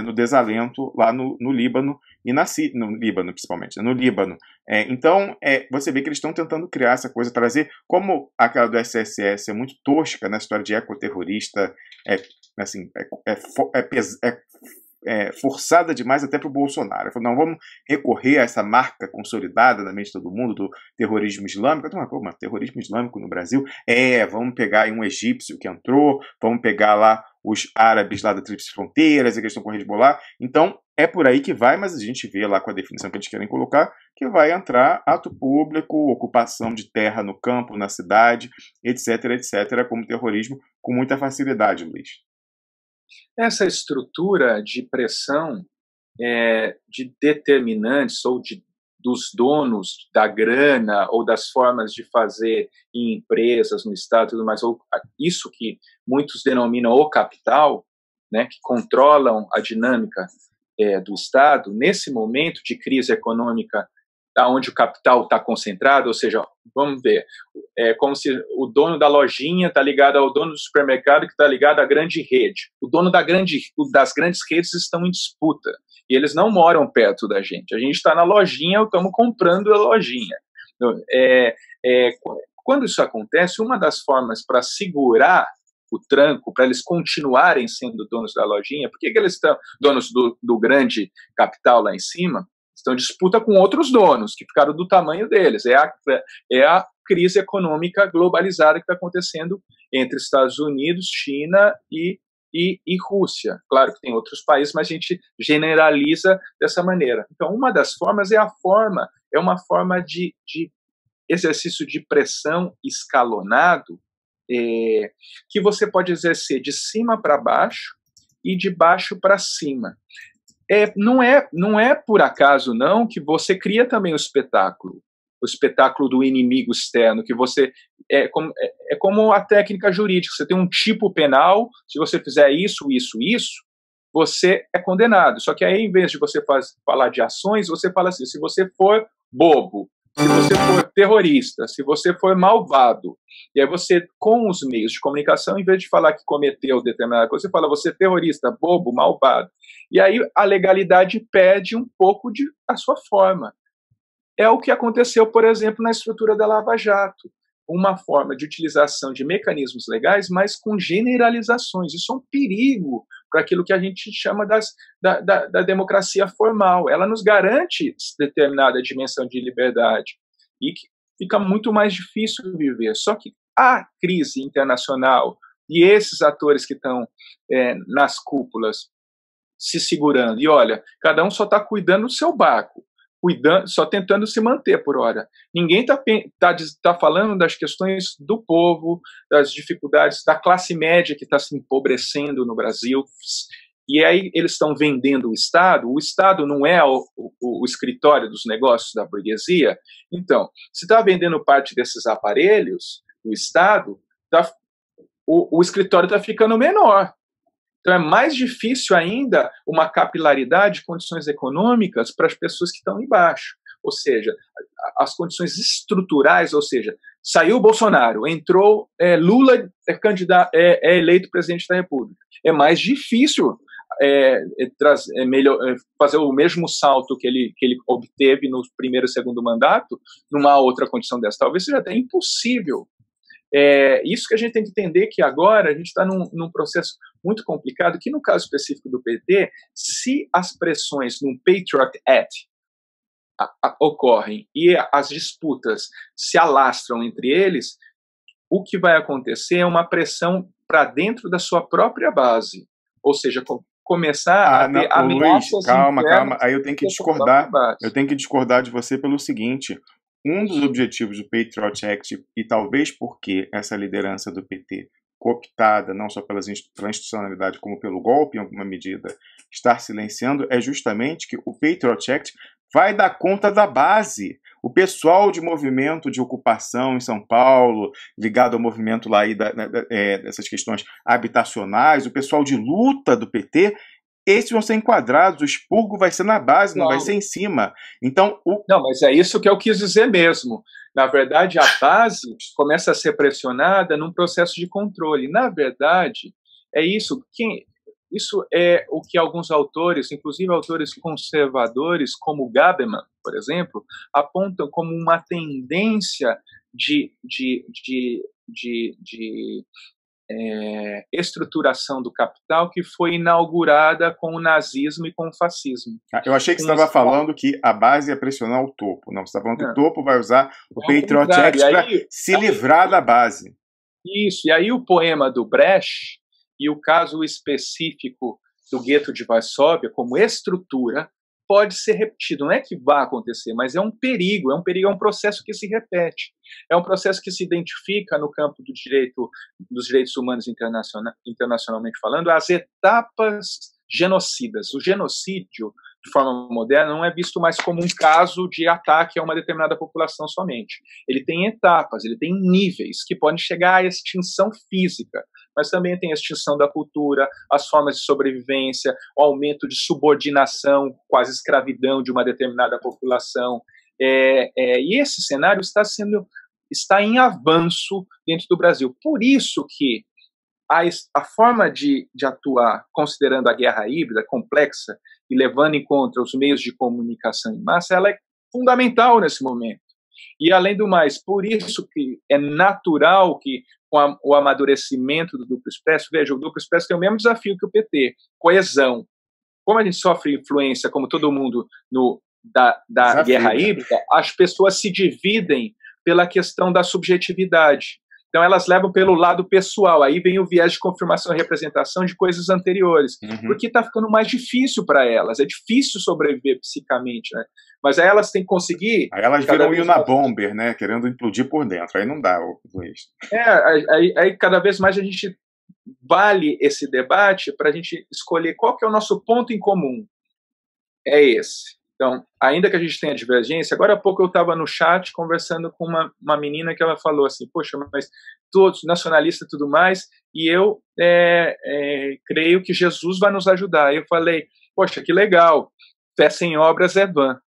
no desalento lá no Líbano e no Líbano, principalmente, no Líbano. Então, você vê que eles estão tentando criar essa coisa, trazer, como aquela do SSS é muito tosca na história de ecoterrorista, forçada demais até para o Bolsonaro. Falou, não, vamos recorrer a essa marca consolidada na mente de todo mundo do terrorismo islâmico. Mas terrorismo islâmico no Brasil? Vamos pegar aí um egípcio que entrou, vamos pegar lá os árabes lá da Tríplice Fronteiras, a questão com o Hezbollah. Então, é por aí que vai, mas a gente vê lá com a definição que eles querem colocar, que vai entrar ato público, ocupação de terra no campo, na cidade, etc., como terrorismo, com muita facilidade, Luiz. Essa estrutura de pressão de determinantes ou dos donos da grana ou das formas de fazer em empresas, no Estado e tudo mais, ou isso que muitos denominam o capital, né, que controlam a dinâmica do Estado, nesse momento de crise econômica, onde o capital está concentrado, ou seja, vamos ver, é como se o dono da lojinha está ligado ao dono do supermercado que está ligado à grande rede. O dono das grandes redes estão em disputa e eles não moram perto da gente. A gente está na lojinha, estamos comprando a lojinha. Quando isso acontece, uma das formas para segurar o tranco, para eles continuarem sendo donos da lojinha, por que eles estão donos do grande capital lá em cima? Estão em disputa com outros donos, que ficaram do tamanho deles. É a crise econômica globalizada que está acontecendo entre Estados Unidos, China e Rússia. Claro que tem outros países, mas a gente generaliza dessa maneira. Então, uma das formas é uma forma de exercício de pressão escalonado, que você pode exercer de cima para baixo e de baixo para cima. Não é por acaso, não, que você cria também o espetáculo do inimigo externo, que você é como a técnica jurídica, você tem um tipo penal, se você fizer isso, você é condenado. Só que aí, em vez de você falar de ações, você fala assim, se você for bobo, se você for terrorista, se você for malvado, e aí você, com os meios de comunicação, em vez de falar que cometeu determinada coisa, você fala, você é terrorista, bobo, malvado. E aí a legalidade perde um pouco a sua forma. É o que aconteceu, por exemplo, na estrutura da Lava Jato. Uma forma de utilização de mecanismos legais, mas com generalizações. Isso é um perigo para aquilo que a gente chama da democracia formal. Ela nos garante determinada dimensão de liberdade e que fica muito mais difícil viver. Só que a crise internacional e esses atores que estão nas cúpulas se segurando, e olha, cada um só está cuidando do seu barco, só tentando se manter por hora. Ninguém tá falando das questões do povo, das dificuldades da classe média que está se empobrecendo no Brasil. E aí eles estão vendendo o Estado não é o escritório dos negócios da burguesia. Então, se está vendendo parte desses aparelhos, o Estado, o escritório está ficando menor. Então é mais difícil ainda uma capilaridade de condições econômicas para as pessoas que estão embaixo. Ou seja, as condições estruturais, ou seja, saiu o Bolsonaro, entrou Lula é eleito presidente da República. É mais difícil fazer o mesmo salto que ele obteve no primeiro e segundo mandato numa outra condição dessa. Talvez seja até impossível. Isso que a gente tem que entender, que agora a gente está num processo muito complicado, que no caso específico do PT, se as pressões no Patriot Act ocorrem e as disputas se alastram entre eles, o que vai acontecer é uma pressão para dentro da sua própria base, ou seja, começar a ter ameaças. Luiz, calma, aí eu tenho que discordar de você pelo seguinte: um dos objetivos do Patriot Act, e talvez porque essa liderança do PT, cooptada não só pela institucionalidade como pelo golpe em alguma medida, estar silenciando, é justamente que o Patriot Act vai dar conta da base. O pessoal de movimento de ocupação em São Paulo, ligado ao movimento lá aí dessas questões habitacionais, o pessoal de luta do PT, esses vão ser enquadrados, o expurgo vai ser na base, não vai ser em cima. Então, Não, mas é isso que eu quis dizer mesmo. Na verdade, a base começa a ser pressionada num processo de controle. Na verdade, é isso. Isso é o que alguns autores, inclusive autores conservadores, como Gabeman, por exemplo, apontam como uma tendência de estruturação do capital que foi inaugurada com o nazismo e com o fascismo. Eu achei que você estava falando que a base ia pressionar o topo. Não, você está falando que o topo vai usar o Patriot Act para se livrar da base. Isso, e aí o poema do Brecht e o caso específico do gueto de Varsóvia como estrutura pode ser repetido. Não é que vai acontecer, mas é um perigo, é um processo que se repete. É um processo que se identifica no campo dos direitos humanos internacionalmente falando, as etapas genocidas. O genocídio, de forma moderna, não é visto mais como um caso de ataque a uma determinada população somente. Ele tem etapas, ele tem níveis que podem chegar à extinção física, mas também tem a extinção da cultura, as formas de sobrevivência, o aumento de subordinação, quase escravidão de uma determinada população. E esse cenário está em avanço dentro do Brasil. Por isso que a forma de atuar, considerando a guerra híbrida complexa e levando em conta os meios de comunicação em massa, ela é fundamental nesse momento. E, além do mais, por isso que é natural que, com o amadurecimento do Duplo Expresso, veja, o Duplo Expresso tem o mesmo desafio que o PT, coesão. Como a gente sofre influência, como todo mundo, da guerra híbrida, as pessoas se dividem pela questão da subjetividade. Então, elas levam pelo lado pessoal. Aí vem o viés de confirmação e representação de coisas anteriores. Porque está ficando mais difícil para elas. É difícil sobreviver psicamente, né? Mas aí elas têm que conseguir... Aí elas viram o Unabomber, né? Querendo implodir por dentro. Aí não dá, Luiz. Aí cada vez mais a gente vale esse debate para a gente escolher qual que é o nosso ponto em comum. É esse. Então, ainda que a gente tenha divergência, agora há pouco eu estava no chat conversando com uma menina que ela falou assim, poxa, mas todos nacionalistas e tudo mais, e eu creio que Jesus vai nos ajudar. Eu falei, poxa, que legal, fé sem obras é vã,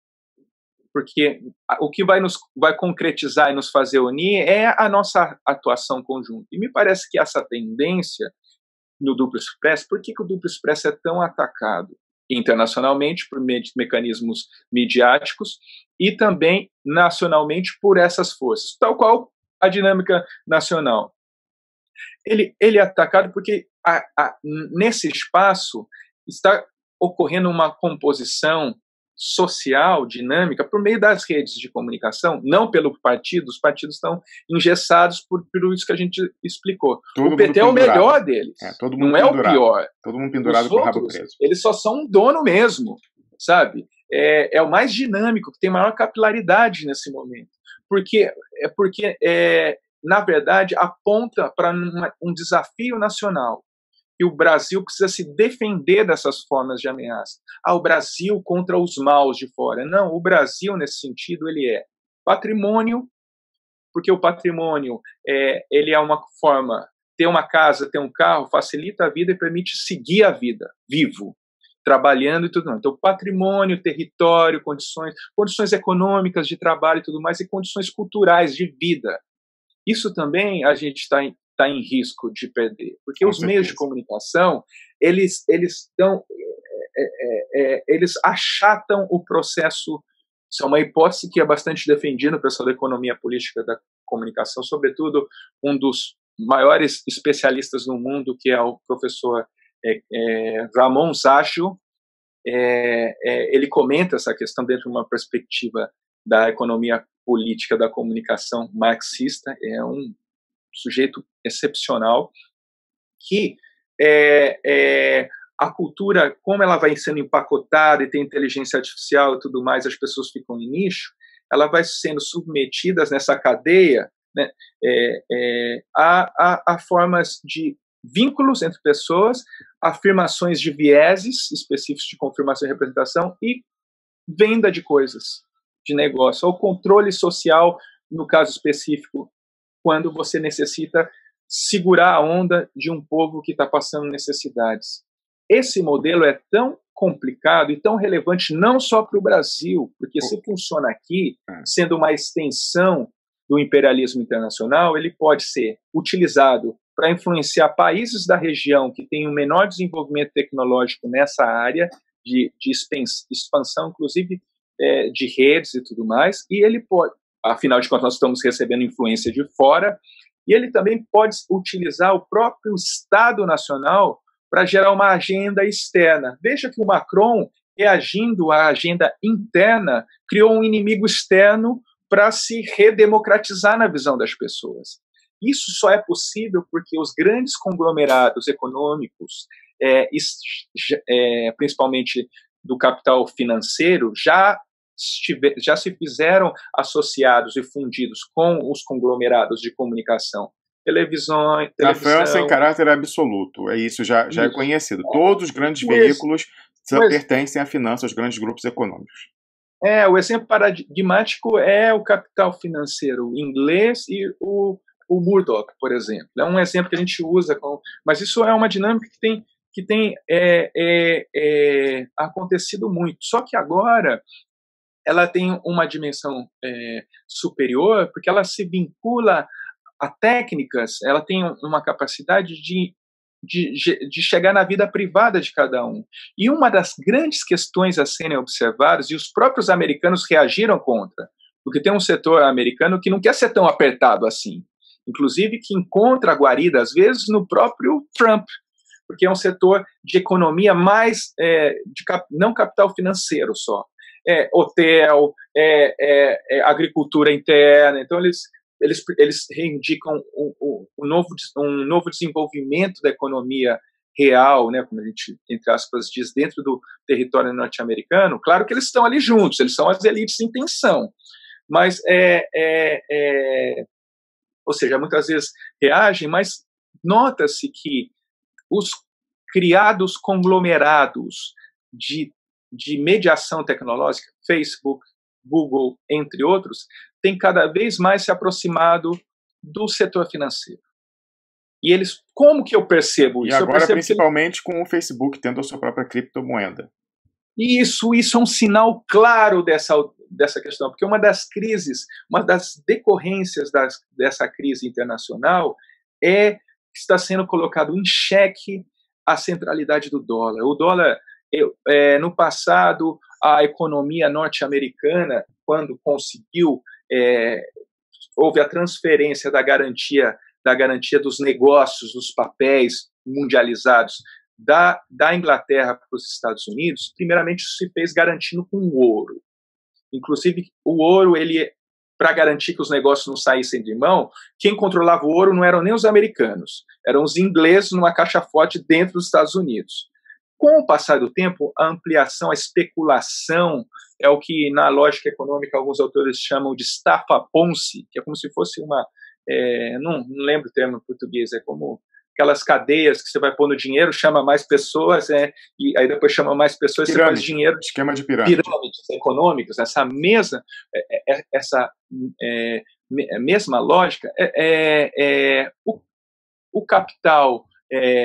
porque o que vai concretizar e nos fazer unir é a nossa atuação conjunta. E me parece que essa tendência no Duplo Expresso, por que o Duplo Expresso é tão atacado? Internacionalmente, por mecanismos midiáticos, e também nacionalmente por essas forças, tal qual a dinâmica nacional. Ele é atacado porque nesse espaço está ocorrendo uma composição social, dinâmica, por meio das redes de comunicação, não pelo partido. Os partidos estão engessados por isso que a gente explicou. O PT é o melhor deles, não é o pior. Todo mundo pendurado com o rabo preso. Eles só são um dono mesmo, sabe? É o mais dinâmico, que tem maior capilaridade nesse momento. Porque na verdade, aponta para um desafio nacional. E o Brasil precisa se defender dessas formas de ameaça. O Brasil contra os maus de fora. Não, o Brasil, nesse sentido, ele é patrimônio, porque o patrimônio ele é uma forma, ter uma casa, ter um carro, facilita a vida e permite seguir a vida, vivo, trabalhando e tudo mais. Então, patrimônio, território, condições econômicas de trabalho e tudo mais, e condições culturais de vida. Isso também a gente está em risco de perder, porque os meios de comunicação eles achatam o processo. Isso é uma hipótese que é bastante defendida no pessoal da economia política da comunicação, sobretudo um dos maiores especialistas no mundo, que é o professor Ramon Zajo. Ele comenta essa questão dentro de uma perspectiva da economia política da comunicação marxista. É um sujeito excepcional, que a cultura, como ela vai sendo empacotada e tem inteligência artificial e tudo mais, as pessoas ficam em nicho, ela vai sendo submetida nessa cadeia, né, a formas de vínculos entre pessoas, afirmações de vieses específicos de confirmação e representação e venda de coisas, de negócio, ou controle social, no caso específico, quando você necessita segurar a onda de um povo que está passando necessidades. Esse modelo é tão complicado e tão relevante não só para o Brasil, porque se funciona aqui, sendo uma extensão do imperialismo internacional, ele pode ser utilizado para influenciar países da região que têm um menor desenvolvimento tecnológico nessa área de expansão, inclusive de redes e tudo mais, e ele pode, afinal de contas, nós estamos recebendo influência de fora, e ele também pode utilizar o próprio Estado Nacional para gerar uma agenda externa. Veja que o Macron, reagindo à agenda interna, criou um inimigo externo para se redemocratizar na visão das pessoas. Isso só é possível porque os grandes conglomerados econômicos, principalmente do capital financeiro, já se fizeram associados e fundidos com os conglomerados de comunicação. Televisão... Na França, em caráter absoluto, isso já é conhecido. Todos os grandes veículos pertencem à finança, aos grandes grupos econômicos. O exemplo paradigmático é o capital financeiro inglês e o Murdoch, por exemplo. É um exemplo que a gente usa, mas isso é uma dinâmica que tem acontecido muito. Só que agora ela tem uma dimensão superior, porque ela se vincula a técnicas, ela tem uma capacidade de chegar na vida privada de cada um. E uma das grandes questões a serem observadas, e os próprios americanos reagiram contra, porque tem um setor americano que não quer ser tão apertado assim, inclusive que encontra a guarida, às vezes, no próprio Trump, porque é um setor de economia mais, não capital financeiro só, hotel, agricultura interna. Então eles reivindicam um novo desenvolvimento da economia real, né, como a gente, entre aspas, diz, dentro do território norte-americano. Claro que eles estão ali juntos, eles são as elites em tensão, mas ou seja, muitas vezes reagem, mas nota-se que os criados conglomerados de mediação tecnológica, Facebook, Google, entre outros, tem cada vez mais se aproximado do setor financeiro. E eles, como que eu percebo isso? E agora, principalmente com o Facebook tendo a sua própria criptomoeda. Isso é um sinal claro dessa questão, porque uma das crises, uma das decorrências dessa crise internacional é que está sendo colocado em xeque a centralidade do dólar. O dólar, no passado, a economia norte-americana, quando conseguiu, houve a transferência da garantia dos negócios, dos papéis mundializados da Inglaterra para os Estados Unidos, primeiramente isso se fez garantindo com o ouro. Inclusive, o ouro, para garantir que os negócios não saíssem de mão, quem controlava o ouro não eram nem os americanos, eram os ingleses numa caixa forte dentro dos Estados Unidos. Com o passar do tempo, a ampliação, a especulação, é o que na lógica econômica alguns autores chamam de estafa Ponzi, que é como se fosse não lembro o termo em português, é como aquelas cadeias que você vai pôr no dinheiro, chama mais pessoas, e aí depois chama mais pessoas, pirâmide, você faz dinheiro. Esquema de pirâmide. Pirâmides econômicas, essa mesma lógica, o capital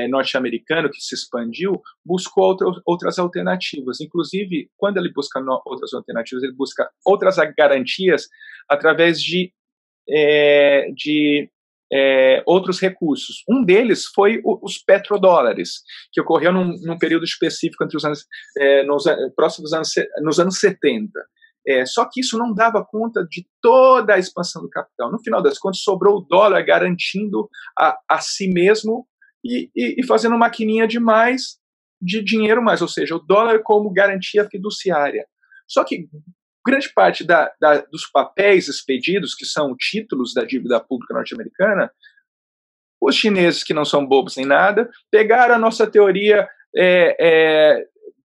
norte-americano que se expandiu buscou outras alternativas. Inclusive, quando ele busca outras alternativas, ele busca outras garantias através de outros recursos. Um deles foi os petrodólares, que ocorreu num período específico entre os anos, nos anos 70. Só que isso não dava conta de toda a expansão do capital. No final das contas, sobrou o dólar garantindo a si mesmo e fazendo maquininha de dinheiro mais, ou seja, o dólar como garantia fiduciária. Só que grande parte dos papéis expedidos, que são títulos da dívida pública norte-americana, os chineses, que não são bobos nem nada, pegaram a nossa teoria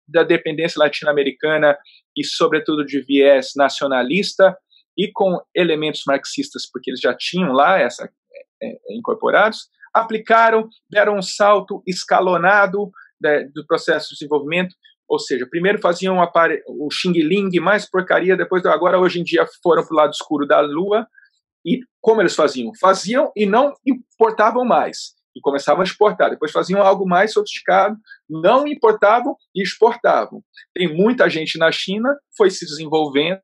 da dependência latino-americana e, sobretudo, de viés nacionalista, e com elementos marxistas, porque eles já tinham lá incorporados, aplicaram, deram um salto escalonado do processo de desenvolvimento, ou seja, primeiro faziam o xing-ling, mais porcaria, depois agora hoje em dia foram para o lado escuro da lua, e como eles faziam? Faziam e não importavam mais, e começavam a exportar, depois faziam algo mais sofisticado, não importavam e exportavam. Tem muita gente na China, foi se desenvolvendo,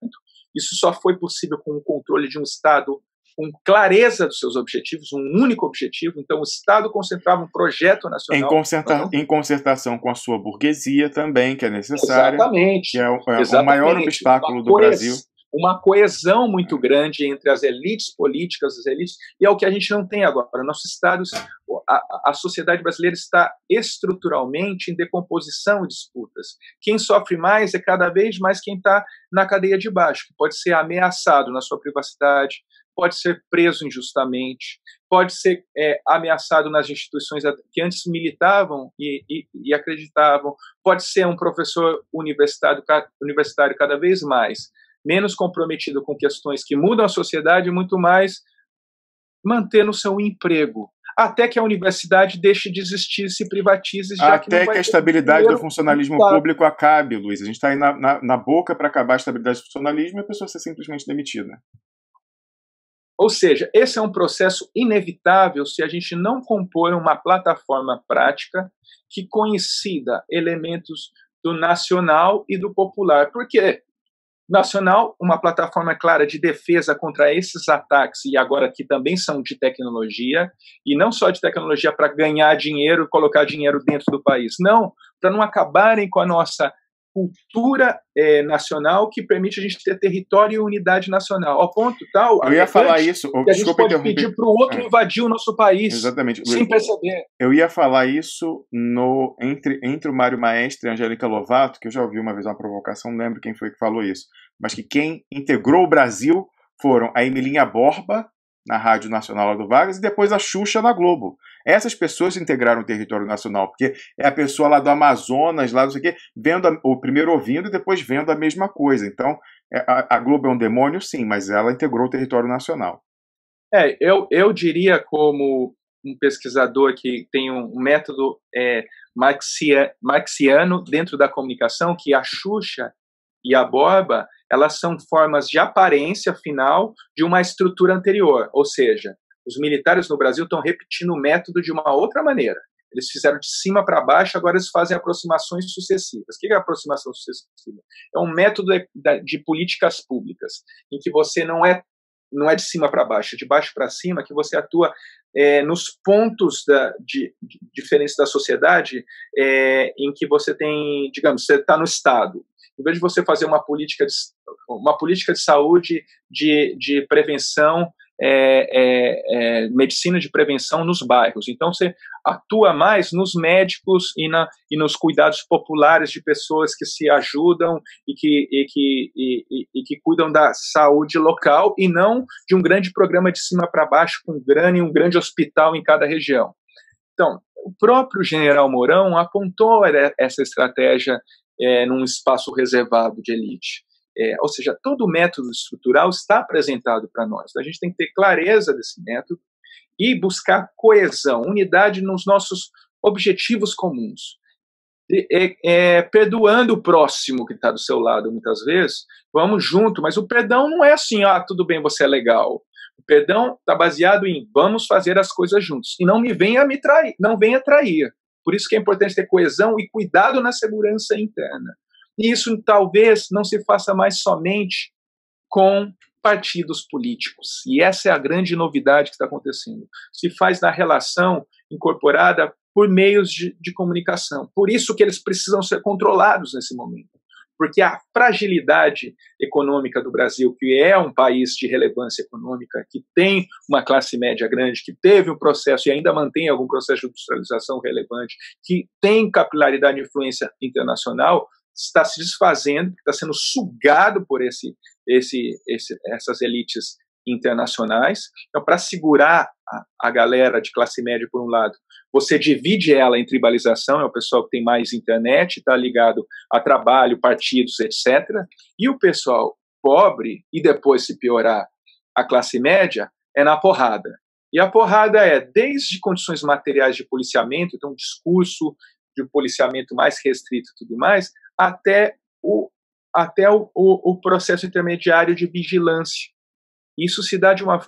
isso só foi possível com o controle de um Estado com clareza dos seus objetivos, um único objetivo. Então o Estado concentrava um projeto nacional. Em concertação com a sua burguesia também, que é necessária. Exatamente. Que é o maior obstáculo do Brasil. Uma coesão muito grande entre as elites políticas, as elites, e é o que a gente não tem agora. Nossos estados, a sociedade brasileira está estruturalmente em decomposição e disputas. Quem sofre mais é cada vez mais quem está na cadeia de baixo, que pode ser ameaçado na sua privacidade, pode ser preso injustamente, pode ser ameaçado nas instituições que antes militavam e acreditavam, pode ser um professor universitário cada vez mais menos comprometido com questões que mudam a sociedade, muito mais manter no seu emprego, até que a universidade deixe de existir, se privatize. Já até que a estabilidade do funcionalismo público acabe, Luiz. A gente está aí na boca para acabar a estabilidade do funcionalismo e a pessoa ser simplesmente demitida. Ou seja, esse é um processo inevitável se a gente não compor uma plataforma prática que coincida elementos do nacional e do popular. Por quê? Nacional, uma plataforma clara de defesa contra esses ataques, e agora que também são de tecnologia, e não só de tecnologia para ganhar dinheiro e colocar dinheiro dentro do país, não, para não acabarem com a nossa cultura nacional que permite a gente ter território e unidade nacional, ao ponto tal eu ia falar isso, que a gente pode pedir para o outro invadir o nosso país. Exatamente. Sem perceber. Eu ia falar isso entre o Mário Maestre e a Angélica Lovato, que eu já ouvi uma vez uma provocação, não lembro quem foi que falou isso, mas que quem integrou o Brasil foram a Emilinha Borba, na Rádio Nacional lá do Vargas, e depois a Xuxa na Globo. Essas pessoas integraram o território nacional, porque é a pessoa lá do Amazonas, lá não sei o quê, primeiro ouvindo e depois vendo a mesma coisa. Então, a Globo é um demônio, sim, mas ela integrou o território nacional. Eu diria, como um pesquisador que tem um método marxiano dentro da comunicação, que a Xuxa e a Borba, elas são formas de aparência final de uma estrutura anterior, ou seja, os militares no Brasil estão repetindo o método de uma outra maneira. Eles fizeram de cima para baixo, agora eles fazem aproximações sucessivas. O que é aproximação sucessiva? É um método de políticas públicas, em que você não é de cima para baixo, de baixo para cima, que você atua nos pontos de diferença da sociedade, em que você tem, digamos, você está no Estado. Em vez de você fazer uma política de saúde, de prevenção, medicina de prevenção nos bairros. Então, você atua mais nos médicos e nos cuidados populares de pessoas que se ajudam e que cuidam da saúde local, e não de um grande programa de cima para baixo com grana e um grande hospital em cada região. Então, o próprio general Mourão apontou essa estratégia num espaço reservado de elite. Ou seja, todo o método estrutural está apresentado para nós. Então, a gente tem que ter clareza desse método e buscar coesão, unidade nos nossos objetivos comuns. Perdoando o próximo que está do seu lado, muitas vezes, vamos junto, mas o perdão não é assim, tudo bem, você é legal. O perdão está baseado em vamos fazer as coisas juntos. E não venha me trair, não venha trair. Por isso que é importante ter coesão e cuidado na segurança interna. E isso talvez não se faça mais somente com partidos políticos. E essa é a grande novidade que está acontecendo. Se faz na relação incorporada por meios de comunicação. Por isso que eles precisam ser controlados nesse momento. Porque a fragilidade econômica do Brasil, que é um país de relevância econômica, que tem uma classe média grande, que teve um processo e ainda mantém algum processo de industrialização relevante, que tem capilaridade e influência internacional, está se desfazendo, está sendo sugado por essas elites internacionais. Então, para segurar a galera de classe média, por um lado, você divide ela em tribalização, é o pessoal que tem mais internet, está ligado a trabalho, partidos, etc. E o pessoal pobre e depois, se piorar, a classe média, é na porrada. E a porrada é desde condições materiais de policiamento, então um discurso de um policiamento mais restrito e tudo mais, até o processo intermediário de vigilância. Isso se dá de uma...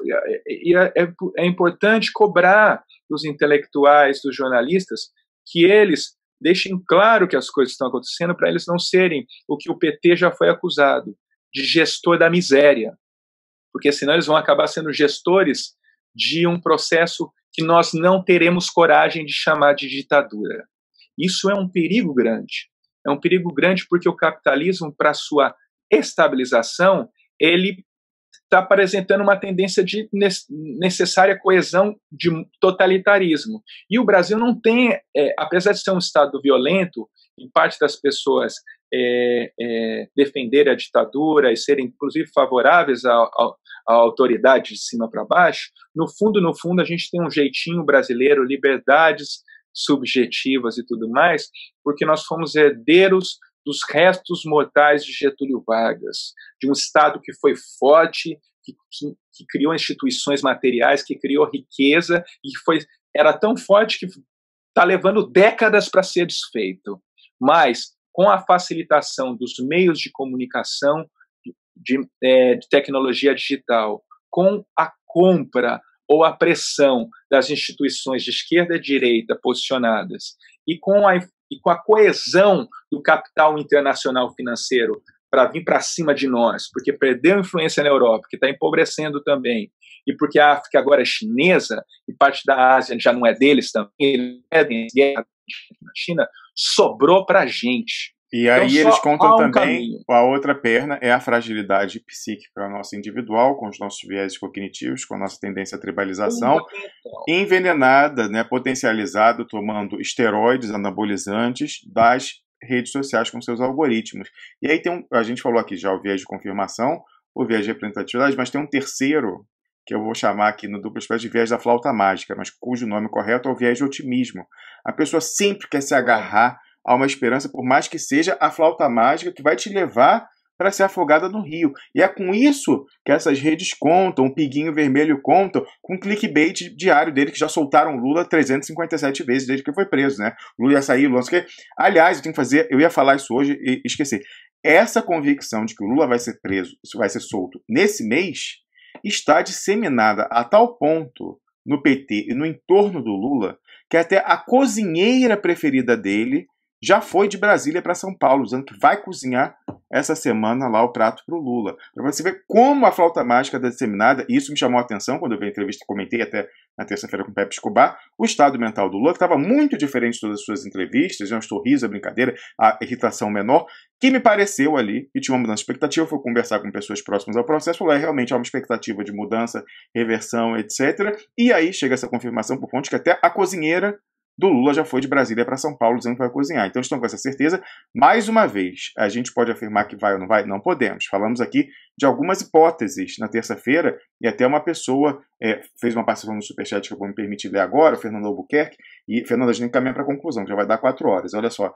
É importante cobrar dos intelectuais, dos jornalistas, que eles deixem claro que as coisas estão acontecendo para eles não serem o que o PT já foi acusado, de gestor da miséria. Porque senão eles vão acabar sendo gestores de um processo que nós não teremos coragem de chamar de ditadura. Isso é um perigo grande. É um perigo grande porque o capitalismo, para sua estabilização, ele está apresentando uma tendência de necessária coesão de totalitarismo. E o Brasil não tem, apesar de ser um Estado violento, em parte das pessoas defenderem a ditadura e serem, inclusive, favoráveis à autoridade de cima para baixo, no fundo, a gente tem um jeitinho brasileiro, liberdades subjetivas e tudo mais, porque nós fomos herdeiros dos restos mortais de Getúlio Vargas, de um Estado que foi forte, que criou instituições materiais, que criou riqueza, e era tão forte que está levando décadas para ser desfeito. Mas, com a facilitação dos meios de comunicação, de tecnologia digital, com a compra ou a pressão das instituições de esquerda e direita posicionadas, e com a coesão do capital internacional financeiro para vir para cima de nós, porque perdeu influência na Europa, que está empobrecendo também, e porque a África agora é chinesa, e parte da Ásia já não é deles também, eles pedem guerra na China, sobrou para a gente. E aí então, eles contam também, a outra perna é a fragilidade psíquica nossa individual, com os nossos viéses cognitivos, com a nossa tendência à tribalização, envenenada, né, potencializada, tomando esteroides anabolizantes das redes sociais com seus algoritmos. E aí a gente falou aqui já o viés de confirmação, o viés de representatividade, mas tem um terceiro, que eu vou chamar aqui no duplo espécie de viés da flauta mágica, mas cujo nome correto é o viés de otimismo. A pessoa sempre quer se agarrar a uma esperança, por mais que seja a flauta mágica que vai te levar para ser afogada no rio. E é com isso que essas redes contam, o Piguinho Vermelho contam, com o clickbait diário dele, que já soltaram Lula 357 vezes desde que foi preso, né? Lula ia sair, Lula não sei o quê. Aliás, eu ia falar isso hoje e esqueci. Essa convicção de que o Lula vai ser preso, vai ser solto nesse mês, está disseminada a tal ponto no PT e no entorno do Lula, que até a cozinheira preferida dele já foi de Brasília para São Paulo, dizendo que vai cozinhar essa semana lá o prato para o Lula. Para você ver como a flauta mágica está disseminada, e isso me chamou a atenção quando eu vi a entrevista e comentei até na terça-feira com o Pepe Escobar, o estado mental do Lula, que estava muito diferente de todas as suas entrevistas, um sorriso, a brincadeira, a irritação menor, que me pareceu ali, e tinha uma mudança de expectativa, fui conversar com pessoas próximas ao processo, falou, realmente há uma expectativa de mudança, reversão, etc. E aí chega essa confirmação por fonte que até a cozinheira do Lula já foi de Brasília para São Paulo dizendo que vai cozinhar. Então estão com essa certeza. Mais uma vez, a gente pode afirmar que vai ou não vai? Não podemos. Falamos aqui de algumas hipóteses na terça-feira e até uma pessoa fez uma participação no Superchat que eu vou me permitir ler agora, o Fernando Albuquerque, e Fernando, a gente caminha para a conclusão, que já vai dar 4 horas. Olha só.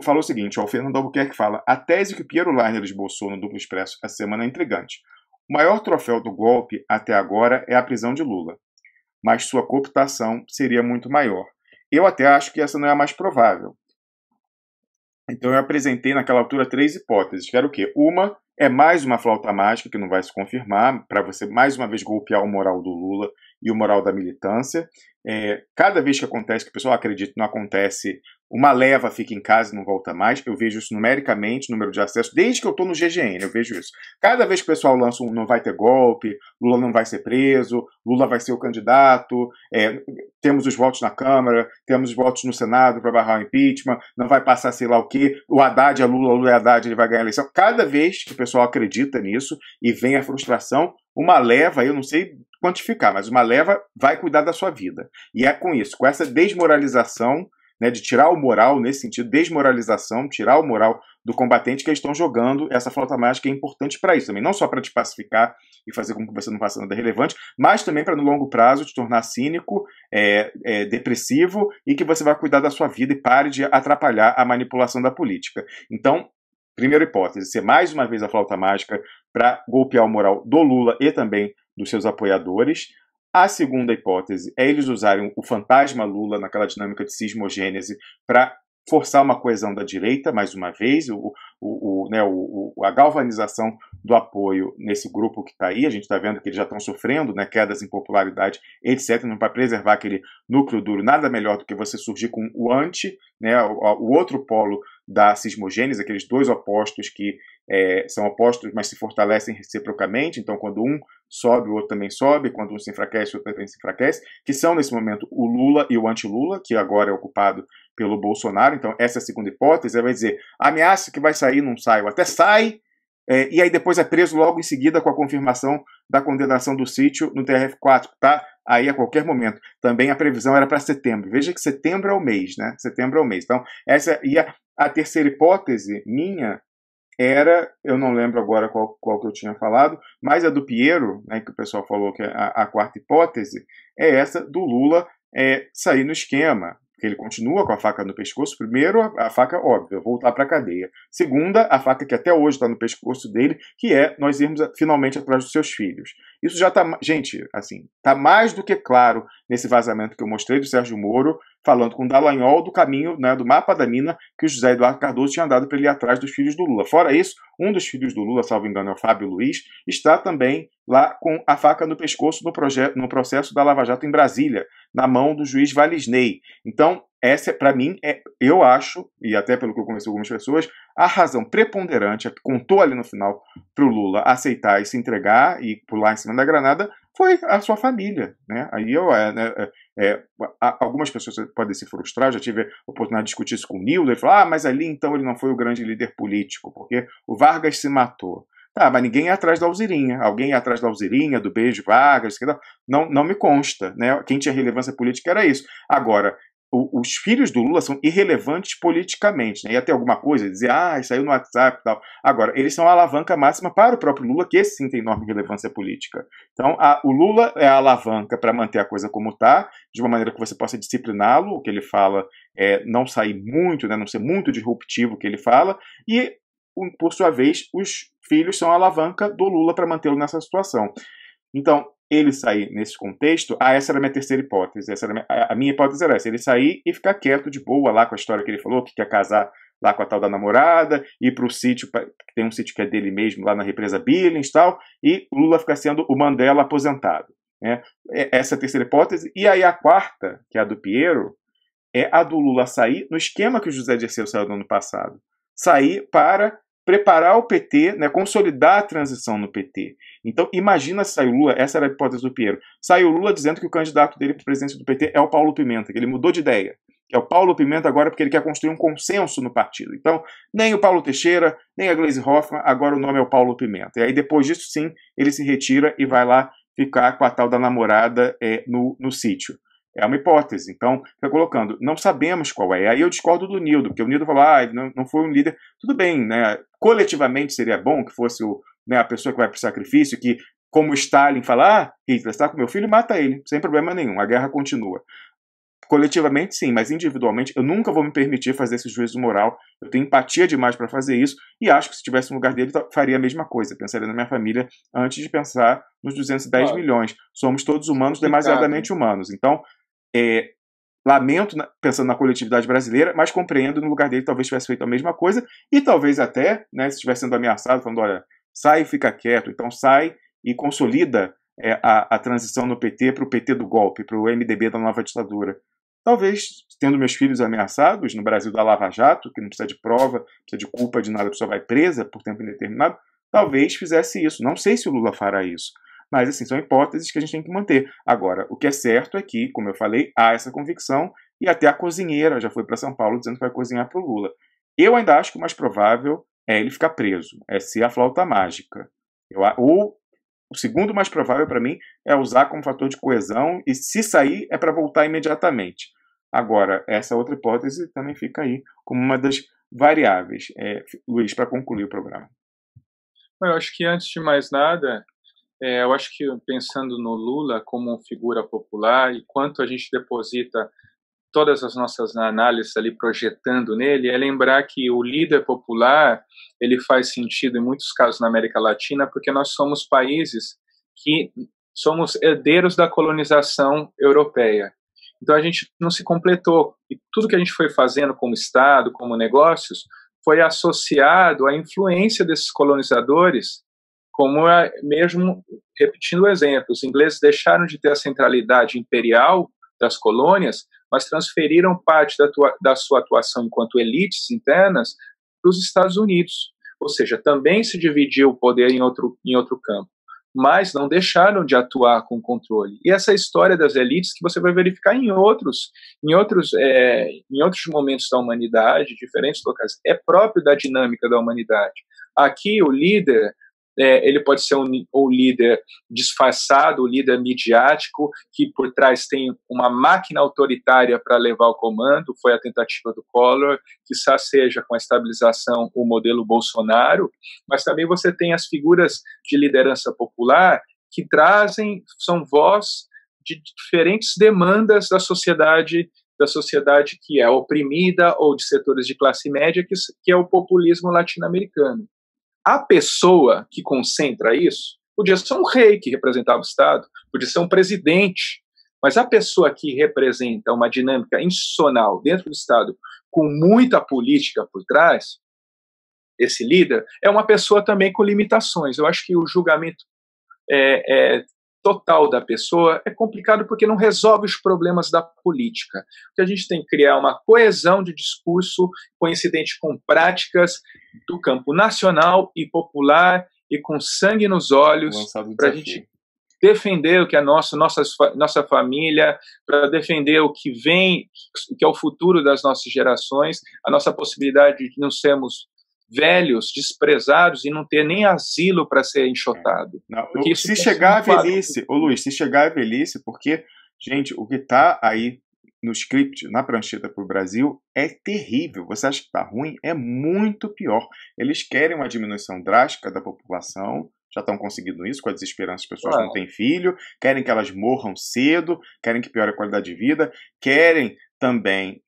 Falou o seguinte, o Fernando Albuquerque fala, a tese que o Piero Leiner esboçou no Duplo Expresso essa semana é intrigante. O maior troféu do golpe até agora é a prisão de Lula, mas sua cooptação seria muito maior. Eu até acho que essa não é a mais provável. Então eu apresentei naquela altura 3 hipóteses, que era o quê? Uma é mais uma flauta mágica, que não vai se confirmar, para você mais uma vez golpear o moral do Lula e o moral da militância. Cada vez que acontece, que o pessoal acredita que não acontece, uma leva fica em casa e não volta mais. Eu vejo isso numericamente, número de acesso, desde que eu estou no GGN, eu vejo isso. Cada vez que o pessoal lança não vai ter golpe, Lula não vai ser preso, Lula vai ser o candidato, temos os votos na Câmara, temos os votos no Senado para barrar o impeachment, não vai passar sei lá o quê, o Haddad é Lula, Lula é Haddad, ele vai ganhar a eleição. Cada vez que o pessoal acredita nisso e vem a frustração, uma leva, eu não sei quantificar, mas uma leva vai cuidar da sua vida. E é com isso, com essa desmoralização, né, de tirar o moral, nesse sentido, desmoralização, tirar o moral do combatente, que eles estão jogando essa flauta mágica, é importante para isso também, não só para te pacificar e fazer com que você não faça nada relevante, mas também para no longo prazo te tornar cínico, depressivo, e que você vai cuidar da sua vida e pare de atrapalhar a manipulação da política. Então, primeira hipótese, ser mais uma vez a flauta mágica para golpear o moral do Lula e também dos seus apoiadores. A segunda hipótese é eles usarem o fantasma Lula naquela dinâmica de cismogênese para forçar uma coesão da direita, mais uma vez, a galvanização do apoio nesse grupo que está aí. A gente está vendo que eles já estão sofrendo, né, quedas em popularidade, etc. Para preservar aquele núcleo duro, nada melhor do que você surgir com o anti, né, o outro polo da cismogênese, aqueles dois opostos que são opostos, mas se fortalecem reciprocamente. Então, quando um sobe, o outro também sobe, quando um se enfraquece, o outro também se enfraquece, que são, nesse momento, o Lula e o anti-Lula, que agora é ocupado pelo Bolsonaro. Então, essa é a segunda hipótese. Vai dizer, ameaça que vai sair, não sai, ou até sai, e aí depois é preso logo em seguida com a confirmação da condenação do sítio no TRF4, tá? Aí a qualquer momento. Também a previsão era para setembro. Veja que setembro é o mês, né? Setembro é o mês. Então, essa ia a terceira hipótese minha era, eu não lembro agora qual que eu tinha falado, mas a do Piero, né, que o pessoal falou que é a quarta hipótese, é essa do Lula sair no esquema, que ele continua com a faca no pescoço. Primeiro, a faca, óbvio, voltar para a cadeia. Segunda, a faca que até hoje está no pescoço dele, que é nós irmos finalmente atrás dos seus filhos. Isso já está, gente, assim, está mais do que claro nesse vazamento que eu mostrei do Sérgio Moro, falando com o Dallagnol do caminho, né, do mapa da mina que o José Eduardo Cardoso tinha dado para ele ir atrás dos filhos do Lula. Fora isso, um dos filhos do Lula, salvo engano, é o Fábio Luiz, está também lá com a faca no pescoço no processo da Lava Jato em Brasília, na mão do juiz Valisney. Então, essa, para mim, eu acho, e até pelo que eu conversei com algumas pessoas, a razão preponderante, a que contou ali no final para o Lula aceitar e se entregar e pular em cima da granada, foi a sua família, né? Aí algumas pessoas podem se frustrar. Já tive a oportunidade de discutir isso com o Nildo. Ele falou, mas ali então ele não foi o grande líder político, porque o Vargas se matou. Tá, mas ninguém ia atrás da Alzirinha. Alguém ia atrás da Alzirinha, do beijo Vargas, não me consta, né? Quem tinha relevância política era isso. Agora, os filhos do Lula são irrelevantes politicamente, né? Ia ter alguma coisa, dizer, saiu no WhatsApp e tal. Agora, eles são a alavanca máxima para o próprio Lula, que esse sim tem enorme relevância política. Então, o Lula é a alavanca para manter a coisa como está, de uma maneira que você possa discipliná-lo. O que ele fala é não sair muito, né? Não ser muito disruptivo o que ele fala, e, por sua vez, os filhos são a alavanca do Lula para mantê-lo nessa situação. Então, ele sair nesse contexto, essa era a minha terceira hipótese. A minha hipótese era essa, ele sair e ficar quieto de boa lá com a história que ele falou, que quer casar lá com a tal da namorada, ir para o sítio, que tem um sítio que é dele mesmo, lá na represa Billings e tal, e o Lula ficar sendo o Mandela aposentado, né? Essa é a terceira hipótese. E aí a quarta, que é a do Piero, é a do Lula sair no esquema que o José Dirceu saiu no ano passado. Sair para preparar o PT, né, consolidar a transição no PT. Então, imagina se saiu o Lula, essa era a hipótese do Piero, saiu o Lula dizendo que o candidato dele para a presidência do PT é o Paulo Pimenta, que ele mudou de ideia, que é o Paulo Pimenta agora porque ele quer construir um consenso no partido. Então, nem o Paulo Teixeira, nem a Gleisi Hoffmann, agora o nome é o Paulo Pimenta. E aí, depois disso, sim, ele se retira e vai lá ficar com a tal da namorada no sítio. É uma hipótese. Então, está colocando, não sabemos qual é. Aí eu discordo do Nildo, porque o Nildo falou, ele não foi um líder. Tudo bem, né? Coletivamente seria bom que fosse a pessoa que vai para o sacrifício, que, como Stalin fala, Hitler está com meu filho, mata ele, sem problema nenhum, a guerra continua. Coletivamente, sim, mas individualmente, eu nunca vou me permitir fazer esse juízo moral. Eu tenho empatia demais para fazer isso, e acho que se tivesse no lugar dele, faria a mesma coisa. Pensaria na minha família antes de pensar nos 210 milhões. Somos todos humanos, demasiadamente humanos. Então, lamento pensando na coletividade brasileira, mas compreendo, no lugar dele talvez tivesse feito a mesma coisa, e talvez até, né, se estivesse sendo ameaçado, falando, olha, sai e fica quieto, então sai e consolida a transição no PT para o PT do golpe, para o MDB da nova ditadura. Talvez, tendo meus filhos ameaçados no Brasil da Lava Jato, que não precisa de prova, não precisa de culpa de nada, a pessoa vai presa por tempo indeterminado, talvez fizesse isso. Não sei se o Lula fará isso. Mas, assim, são hipóteses que a gente tem que manter. Agora, o que é certo é que, como eu falei, há essa convicção, e até a cozinheira já foi para São Paulo dizendo que vai cozinhar para o Lula. Eu ainda acho que o mais provável é ele ficar preso, é ser a flauta mágica. Ou o segundo mais provável para mim é usar como fator de coesão, e se sair é para voltar imediatamente. Agora, essa outra hipótese também fica aí como uma das variáveis. Luiz, para concluir o programa. Eu acho que, antes de mais nada, eu acho que, pensando no Lula como figura popular e quanto a gente deposita todas as nossas análises ali projetando nele, é lembrar que o líder popular, ele faz sentido em muitos casos na América Latina, porque nós somos países que somos herdeiros da colonização europeia. Então a gente não se completou, e tudo que a gente foi fazendo como Estado, como negócios, foi associado à influência desses colonizadores, como mesmo, repetindo o exemplo, os ingleses deixaram de ter a centralidade imperial das colônias, mas transferiram parte da sua atuação enquanto elites internas para os Estados Unidos. Ou seja, também se dividiu o poder em outro campo, mas não deixaram de atuar com controle. E essa história das elites que você vai verificar em outros momentos da humanidade, diferentes locais, é próprio da dinâmica da humanidade. Aqui o líder, ele pode ser um líder disfarçado, um líder midiático, que por trás tem uma máquina autoritária para levar o comando, foi a tentativa do Collor, quizá seja com a estabilização o modelo Bolsonaro, mas também você tem as figuras de liderança popular que são voz de diferentes demandas da sociedade que é oprimida, ou de setores de classe média, que é o populismo latino-americano. A pessoa que concentra isso podia ser um rei que representava o Estado, podia ser um presidente, mas a pessoa que representa uma dinâmica institucional dentro do Estado com muita política por trás, esse líder, é uma pessoa também com limitações. Eu acho que o julgamento total da pessoa é complicado porque não resolve os problemas da política. O que a gente tem que criar é uma coesão de discurso coincidente com práticas do campo nacional e popular e com sangue nos olhos para a gente defender o que é nossa família, para defender o que vem, que é o futuro das nossas gerações, a nossa possibilidade de não sermos velhos, desprezados e não ter nem asilo para ser enxotado. Se chegar à velhice, Luiz, se chegar à velhice, porque, gente, o que está aí no script, na prancheta para o Brasil, é terrível. Você acha que está ruim? É muito pior. Eles querem uma diminuição drástica da população, já estão conseguindo isso com a desesperança, as pessoas não têm filho, querem que elas morram cedo, querem que piore a qualidade de vida, querem também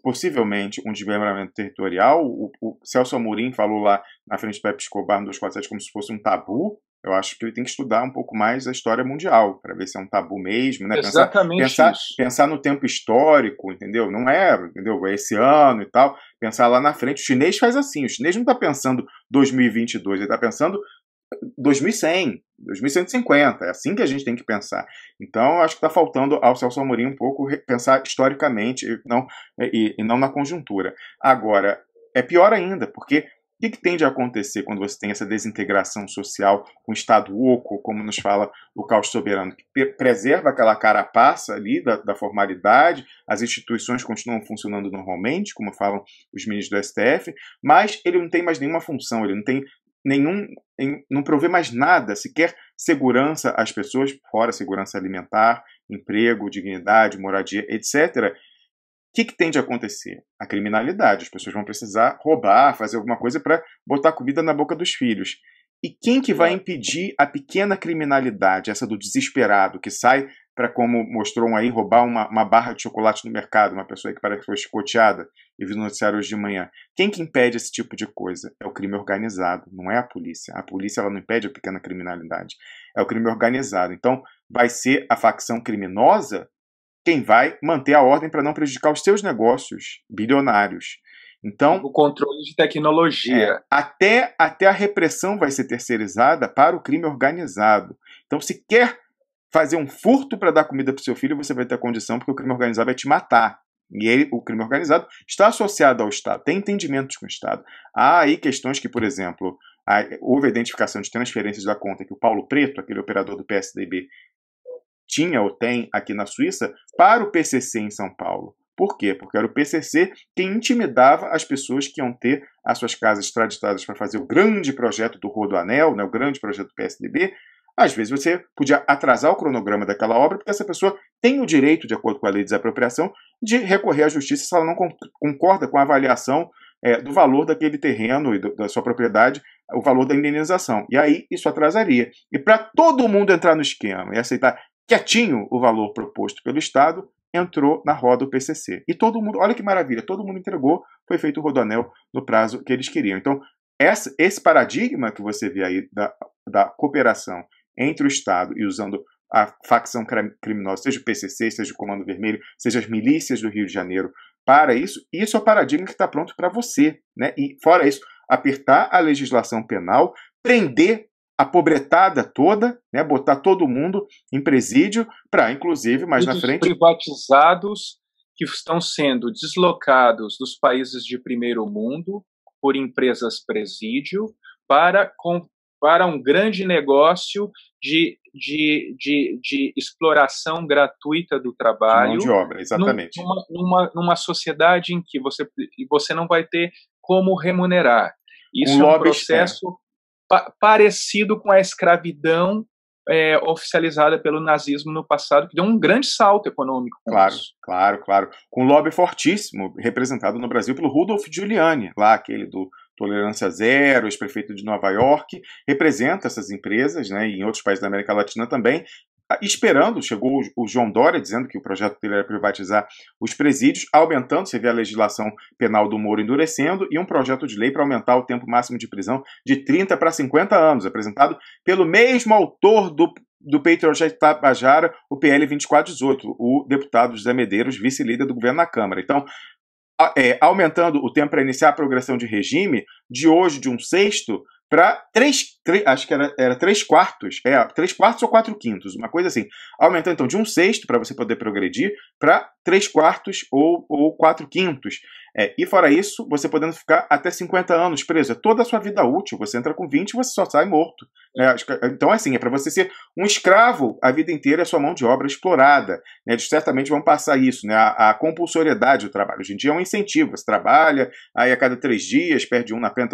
possivelmente um desmembramento territorial. O Celso Amorim falou lá na frente do Pepe Escobar no 247 como se fosse um tabu. Eu acho que ele tem que estudar um pouco mais a história mundial, para ver se é um tabu mesmo, né? Pensar no tempo histórico, entendeu? Não entendeu? Esse ano e tal. Pensar lá na frente. O chinês faz assim, o chinês não está pensando 2022, ele está pensando 2100, 2150, é assim que a gente tem que pensar. Então, acho que está faltando ao Celso Amorim um pouco pensar historicamente e não na conjuntura. Agora, é pior ainda, porque o que tende a acontecer quando você tem essa desintegração social com o Estado oco, como nos fala o Caos Soberano, que preserva aquela carapaça ali da formalidade, as instituições continuam funcionando normalmente, como falam os ministros do STF, mas ele não tem mais nenhuma função, ele não tem não provê mais nada, sequer segurança às pessoas, fora segurança alimentar, emprego, dignidade, moradia, etc. O que tende a acontecer? A criminalidade. As pessoas vão precisar roubar, fazer alguma coisa para botar comida na boca dos filhos. E quem que vai impedir a pequena criminalidade, essa do desesperado, que sai para, como mostrou aí, roubar uma barra de chocolate no mercado, uma pessoa que parece que foi chicoteada, e vi no noticiário hoje de manhã. Quem que impede esse tipo de coisa? É o crime organizado, não é a polícia. A polícia ela não impede a pequena criminalidade, é o crime organizado. Então, vai ser a facção criminosa quem vai manter a ordem para não prejudicar os seus negócios bilionários. Então, o controle de tecnologia. Até a repressão vai ser terceirizada para o crime organizado. Então, se quer fazer um furto para dar comida para o seu filho, você vai ter a condição, porque o crime organizado vai te matar. E o crime organizado está associado ao Estado, tem entendimentos com o Estado. Há aí questões que, por exemplo, houve a identificação de transferências da conta que o Paulo Preto, aquele operador do PSDB, tinha ou tem aqui na Suíça, para o PCC em São Paulo. Por quê? Porque era o PCC quem intimidava as pessoas que iam ter as suas casas extraditadas para fazer o grande projeto do Rodoanel, né, o grande projeto do PSDB. Às vezes você podia atrasar o cronograma daquela obra, porque essa pessoa tem o direito, de acordo com a lei de desapropriação, de recorrer à justiça se ela não concorda com a avaliação do valor daquele terreno e da sua propriedade, o valor da indenização. E aí isso atrasaria. E para todo mundo entrar no esquema e aceitar quietinho o valor proposto pelo Estado, entrou na roda o PCC. E todo mundo, olha que maravilha, todo mundo entregou, foi feito o rodoanel no prazo que eles queriam. Então, esse paradigma que você vê aí da cooperação entre o Estado e usando a facção criminosa, seja o PCC, seja o Comando Vermelho, seja as milícias do Rio de Janeiro, para isso é o paradigma que está pronto para você, né? E, fora isso, apertar a legislação penal, prender a pobretada toda, né? Botar todo mundo em presídio para, inclusive, mais na frente... privatizados que estão sendo deslocados dos países de primeiro mundo por empresas presídio para um grande negócio de exploração gratuita do trabalho. Mão de obra, exatamente. Numa sociedade em que você não vai ter como remunerar. Isso é um processo parecido com a escravidão oficializada pelo nazismo no passado, que deu um grande salto econômico. Claro. Com um lobby fortíssimo, representado no Brasil pelo Rudolph Giuliani, lá aquele do Tolerância Zero, ex-prefeito de Nova York, representa essas empresas, né, e em outros países da América Latina também, esperando, chegou o João Dória dizendo que o projeto dele era privatizar os presídios, aumentando, você vê a legislação penal do Moro endurecendo, e um projeto de lei para aumentar o tempo máximo de prisão de 30 para 50 anos, apresentado pelo mesmo autor do Patriot Tabajara, o PL 2418, o deputado José Medeiros, vice-líder do governo na Câmara. Então, aumentando o tempo para iniciar a progressão de regime, de hoje de 1/6 para 3 quartos, 3 quartos ou 4/5, uma coisa assim. Aumentando então de 1/6 para você poder progredir para 3 quartos ou 4/5. E fora isso, você podendo ficar até 50 anos preso. É toda a sua vida útil. Você entra com 20 e você só sai morto. Então, assim, é para você ser um escravo a vida inteira, é sua mão de obra explorada. Eles certamente vão passar isso, né? A compulsoriedade do trabalho. Hoje em dia é um incentivo. Você trabalha, aí a cada 3 dias, perde um na pena,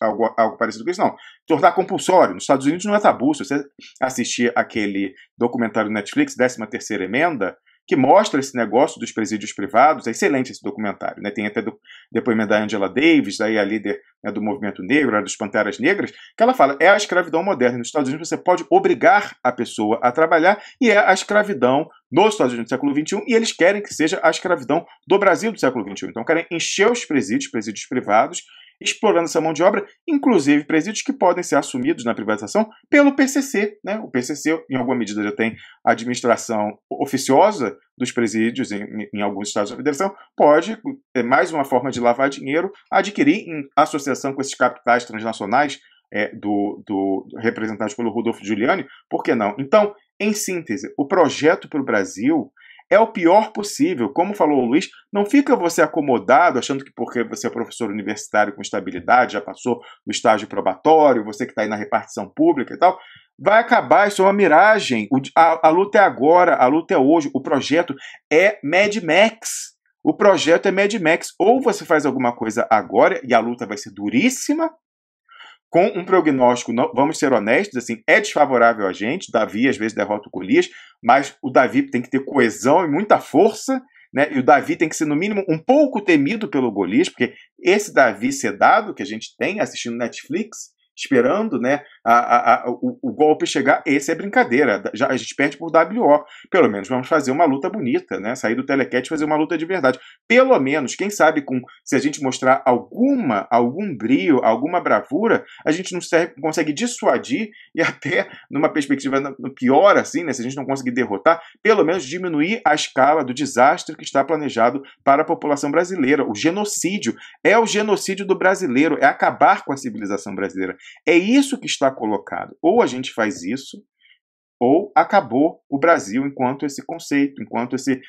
algo parecido com isso. Não. Tornar compulsório. Nos Estados Unidos não é tabu. Se você assistir aquele documentário Netflix, 13ª Emenda, que mostra esse negócio dos presídios privados, é excelente esse documentário, né? Tem até depoimento da Angela Davis, daí a líder, né, do movimento negro, dos Panteras Negras, que ela fala, é a escravidão moderna. Nos Estados Unidos você pode obrigar a pessoa a trabalhar, e é a escravidão nos Estados Unidos do século XXI, e eles querem que seja a escravidão do Brasil do século XXI. Então querem encher os presídios privados, explorando essa mão de obra, inclusive presídios que podem ser assumidos na privatização pelo PCC. Né? O PCC, em alguma medida, já tem a administração oficiosa dos presídios em alguns estados da federação, pode, mais uma forma de lavar dinheiro, adquirir em associação com esses capitais transnacionais representados pelo Rudolph Giuliani, por que não? Então, em síntese, o projeto para o Brasil é o pior possível. Como falou o Luiz, não fica você acomodado, achando que porque você é professor universitário com estabilidade, já passou no estágio probatório, você que está aí na repartição pública e tal, vai acabar, isso é uma miragem. A luta é agora, a luta é hoje, o projeto é Mad Max. O projeto é Mad Max. Ou você faz alguma coisa agora, e a luta vai ser duríssima, com um prognóstico, vamos ser honestos, assim, é desfavorável a gente. Davi às vezes derrota o Golias, mas o Davi tem que ter coesão e muita força, né? E o Davi tem que ser, no mínimo, um pouco temido pelo Golias, porque esse Davi sedado que a gente tem assistindo Netflix, esperando, né, o golpe chegar, esse é brincadeira. A gente perde por WO. Pelo menos vamos fazer uma luta bonita, né? Sair do telecat e fazer uma luta de verdade. Pelo menos, quem sabe, se a gente mostrar algum brio, alguma bravura, a gente não consegue dissuadir e até, numa perspectiva pior, assim, né, se a gente não conseguir derrotar, pelo menos diminuir a escala do desastre que está planejado para a população brasileira. O genocídio é o genocídio do brasileiro, é acabar com a civilização brasileira. É isso que está colocado. Ou a gente faz isso, ou acabou o Brasil enquanto esse conceito, enquanto esse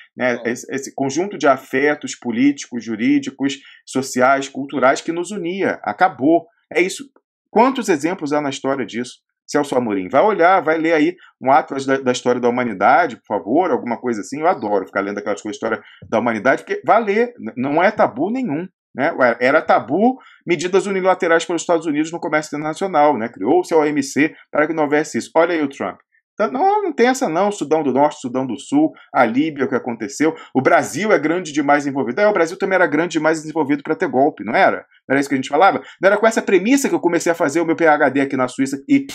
conjunto de afetos políticos, jurídicos, sociais, culturais que nos unia. Acabou. É isso. Quantos exemplos há na história disso? Celso Amorim, vai olhar, vai ler aí um atlas da história da humanidade, por favor, alguma coisa assim. Eu adoro ficar lendo aquelas coisas da história da humanidade, porque vai ler, não é tabu nenhum. Né? Era tabu medidas unilaterais pelos Estados Unidos no comércio internacional, né? Criou-se a OMC para que não houvesse isso. Olha aí o Trump. Então, não tem essa não, Sudão do Norte, Sudão do Sul, a Líbia, o que aconteceu. O Brasil é grande demais envolvido. O Brasil também era grande demais desenvolvido para ter golpe, não era? Não era isso que a gente falava? Não era com essa premissa que eu comecei a fazer o meu PhD aqui na Suíça e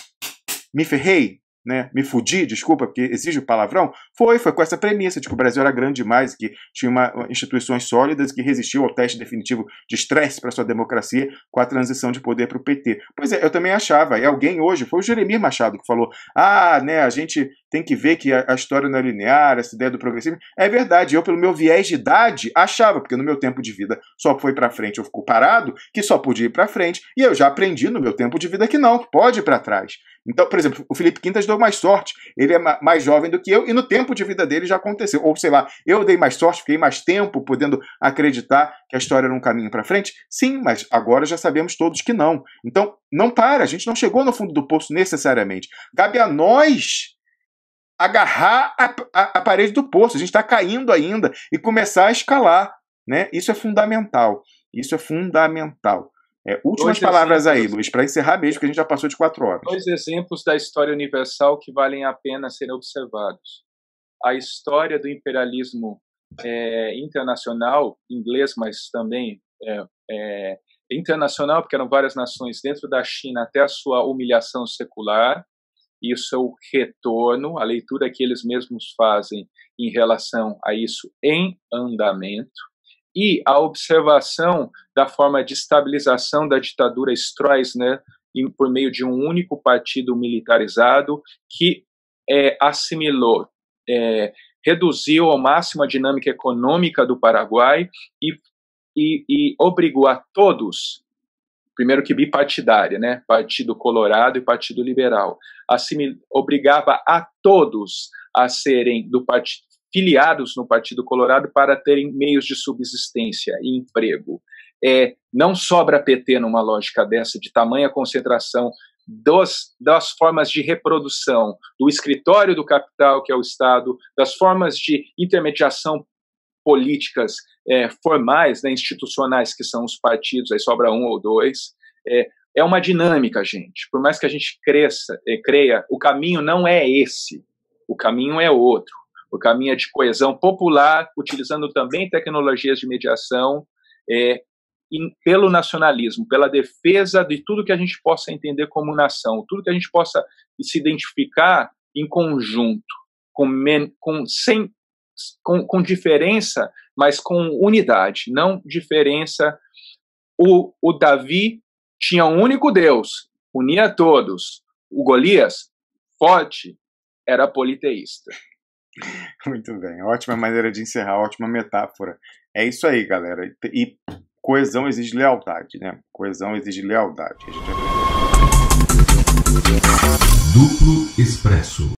me ferrei? né, me fudi, desculpa, porque exige o palavrão, foi com essa premissa de que o Brasil era grande demais, que tinha instituições sólidas, que resistiu ao teste definitivo de estresse para sua democracia com a transição de poder para o PT. Pois é, eu também achava, e alguém hoje, foi o Jeremir Machado que falou, né, a gente tem que ver que a história não é linear, essa ideia do progressismo. É verdade, eu pelo meu viés de idade achava, porque no meu tempo de vida só foi para frente, eu fico parado, que só podia ir para frente, e eu já aprendi no meu tempo de vida que não, que pode ir para trás. Então, por exemplo, o Felipe Quintas deu mais sorte, ele é mais jovem do que eu, e no tempo de vida dele já aconteceu. Ou, sei lá, eu dei mais sorte, fiquei mais tempo podendo acreditar que a história era um caminho para frente? Sim, mas agora já sabemos todos que não. Então, não para, a gente não chegou no fundo do poço necessariamente. Cabe a nós agarrar a parede do poço, a gente está caindo ainda, e começar a escalar, né? Isso é fundamental, isso é fundamental. Últimas palavras aí, Luiz, para encerrar mesmo, que a gente já passou de 4 horas. 2 exemplos da história universal que valem a pena serem observados. A história do imperialismo internacional, inglês, mas também internacional, porque eram várias nações dentro da China até a sua humilhação secular, e o seu retorno, a leitura que eles mesmos fazem em relação a isso em andamento, e a observação da forma de estabilização da ditadura Stroessner por meio de um único partido militarizado que assimilou, reduziu ao máximo a dinâmica econômica do Paraguai e obrigou a todos, primeiro que bipartidária, né, Partido Colorado e Partido Liberal, obrigava a todos a serem filiados no Partido Colorado para terem meios de subsistência e emprego. Não sobra PT numa lógica dessa, de tamanha concentração das formas de reprodução, do escritório do capital, que é o Estado, das formas de intermediação políticas formais, né, institucionais, que são os partidos, aí sobra 1 ou 2. É uma dinâmica, gente. Por mais que a gente creia, o caminho não é esse, o caminho é outro. O caminho é de coesão popular, utilizando também tecnologias de mediação, pelo nacionalismo, pela defesa de tudo que a gente possa entender como nação, tudo que a gente possa se identificar em conjunto, com diferença, mas com unidade, não diferença. O Davi tinha um único Deus, unia a todos. O Golias, forte, era politeísta. Muito bem, ótima maneira de encerrar, ótima metáfora. É isso aí, galera. E coesão exige lealdade, né? Coesão exige lealdade. A gente Duplo Expresso.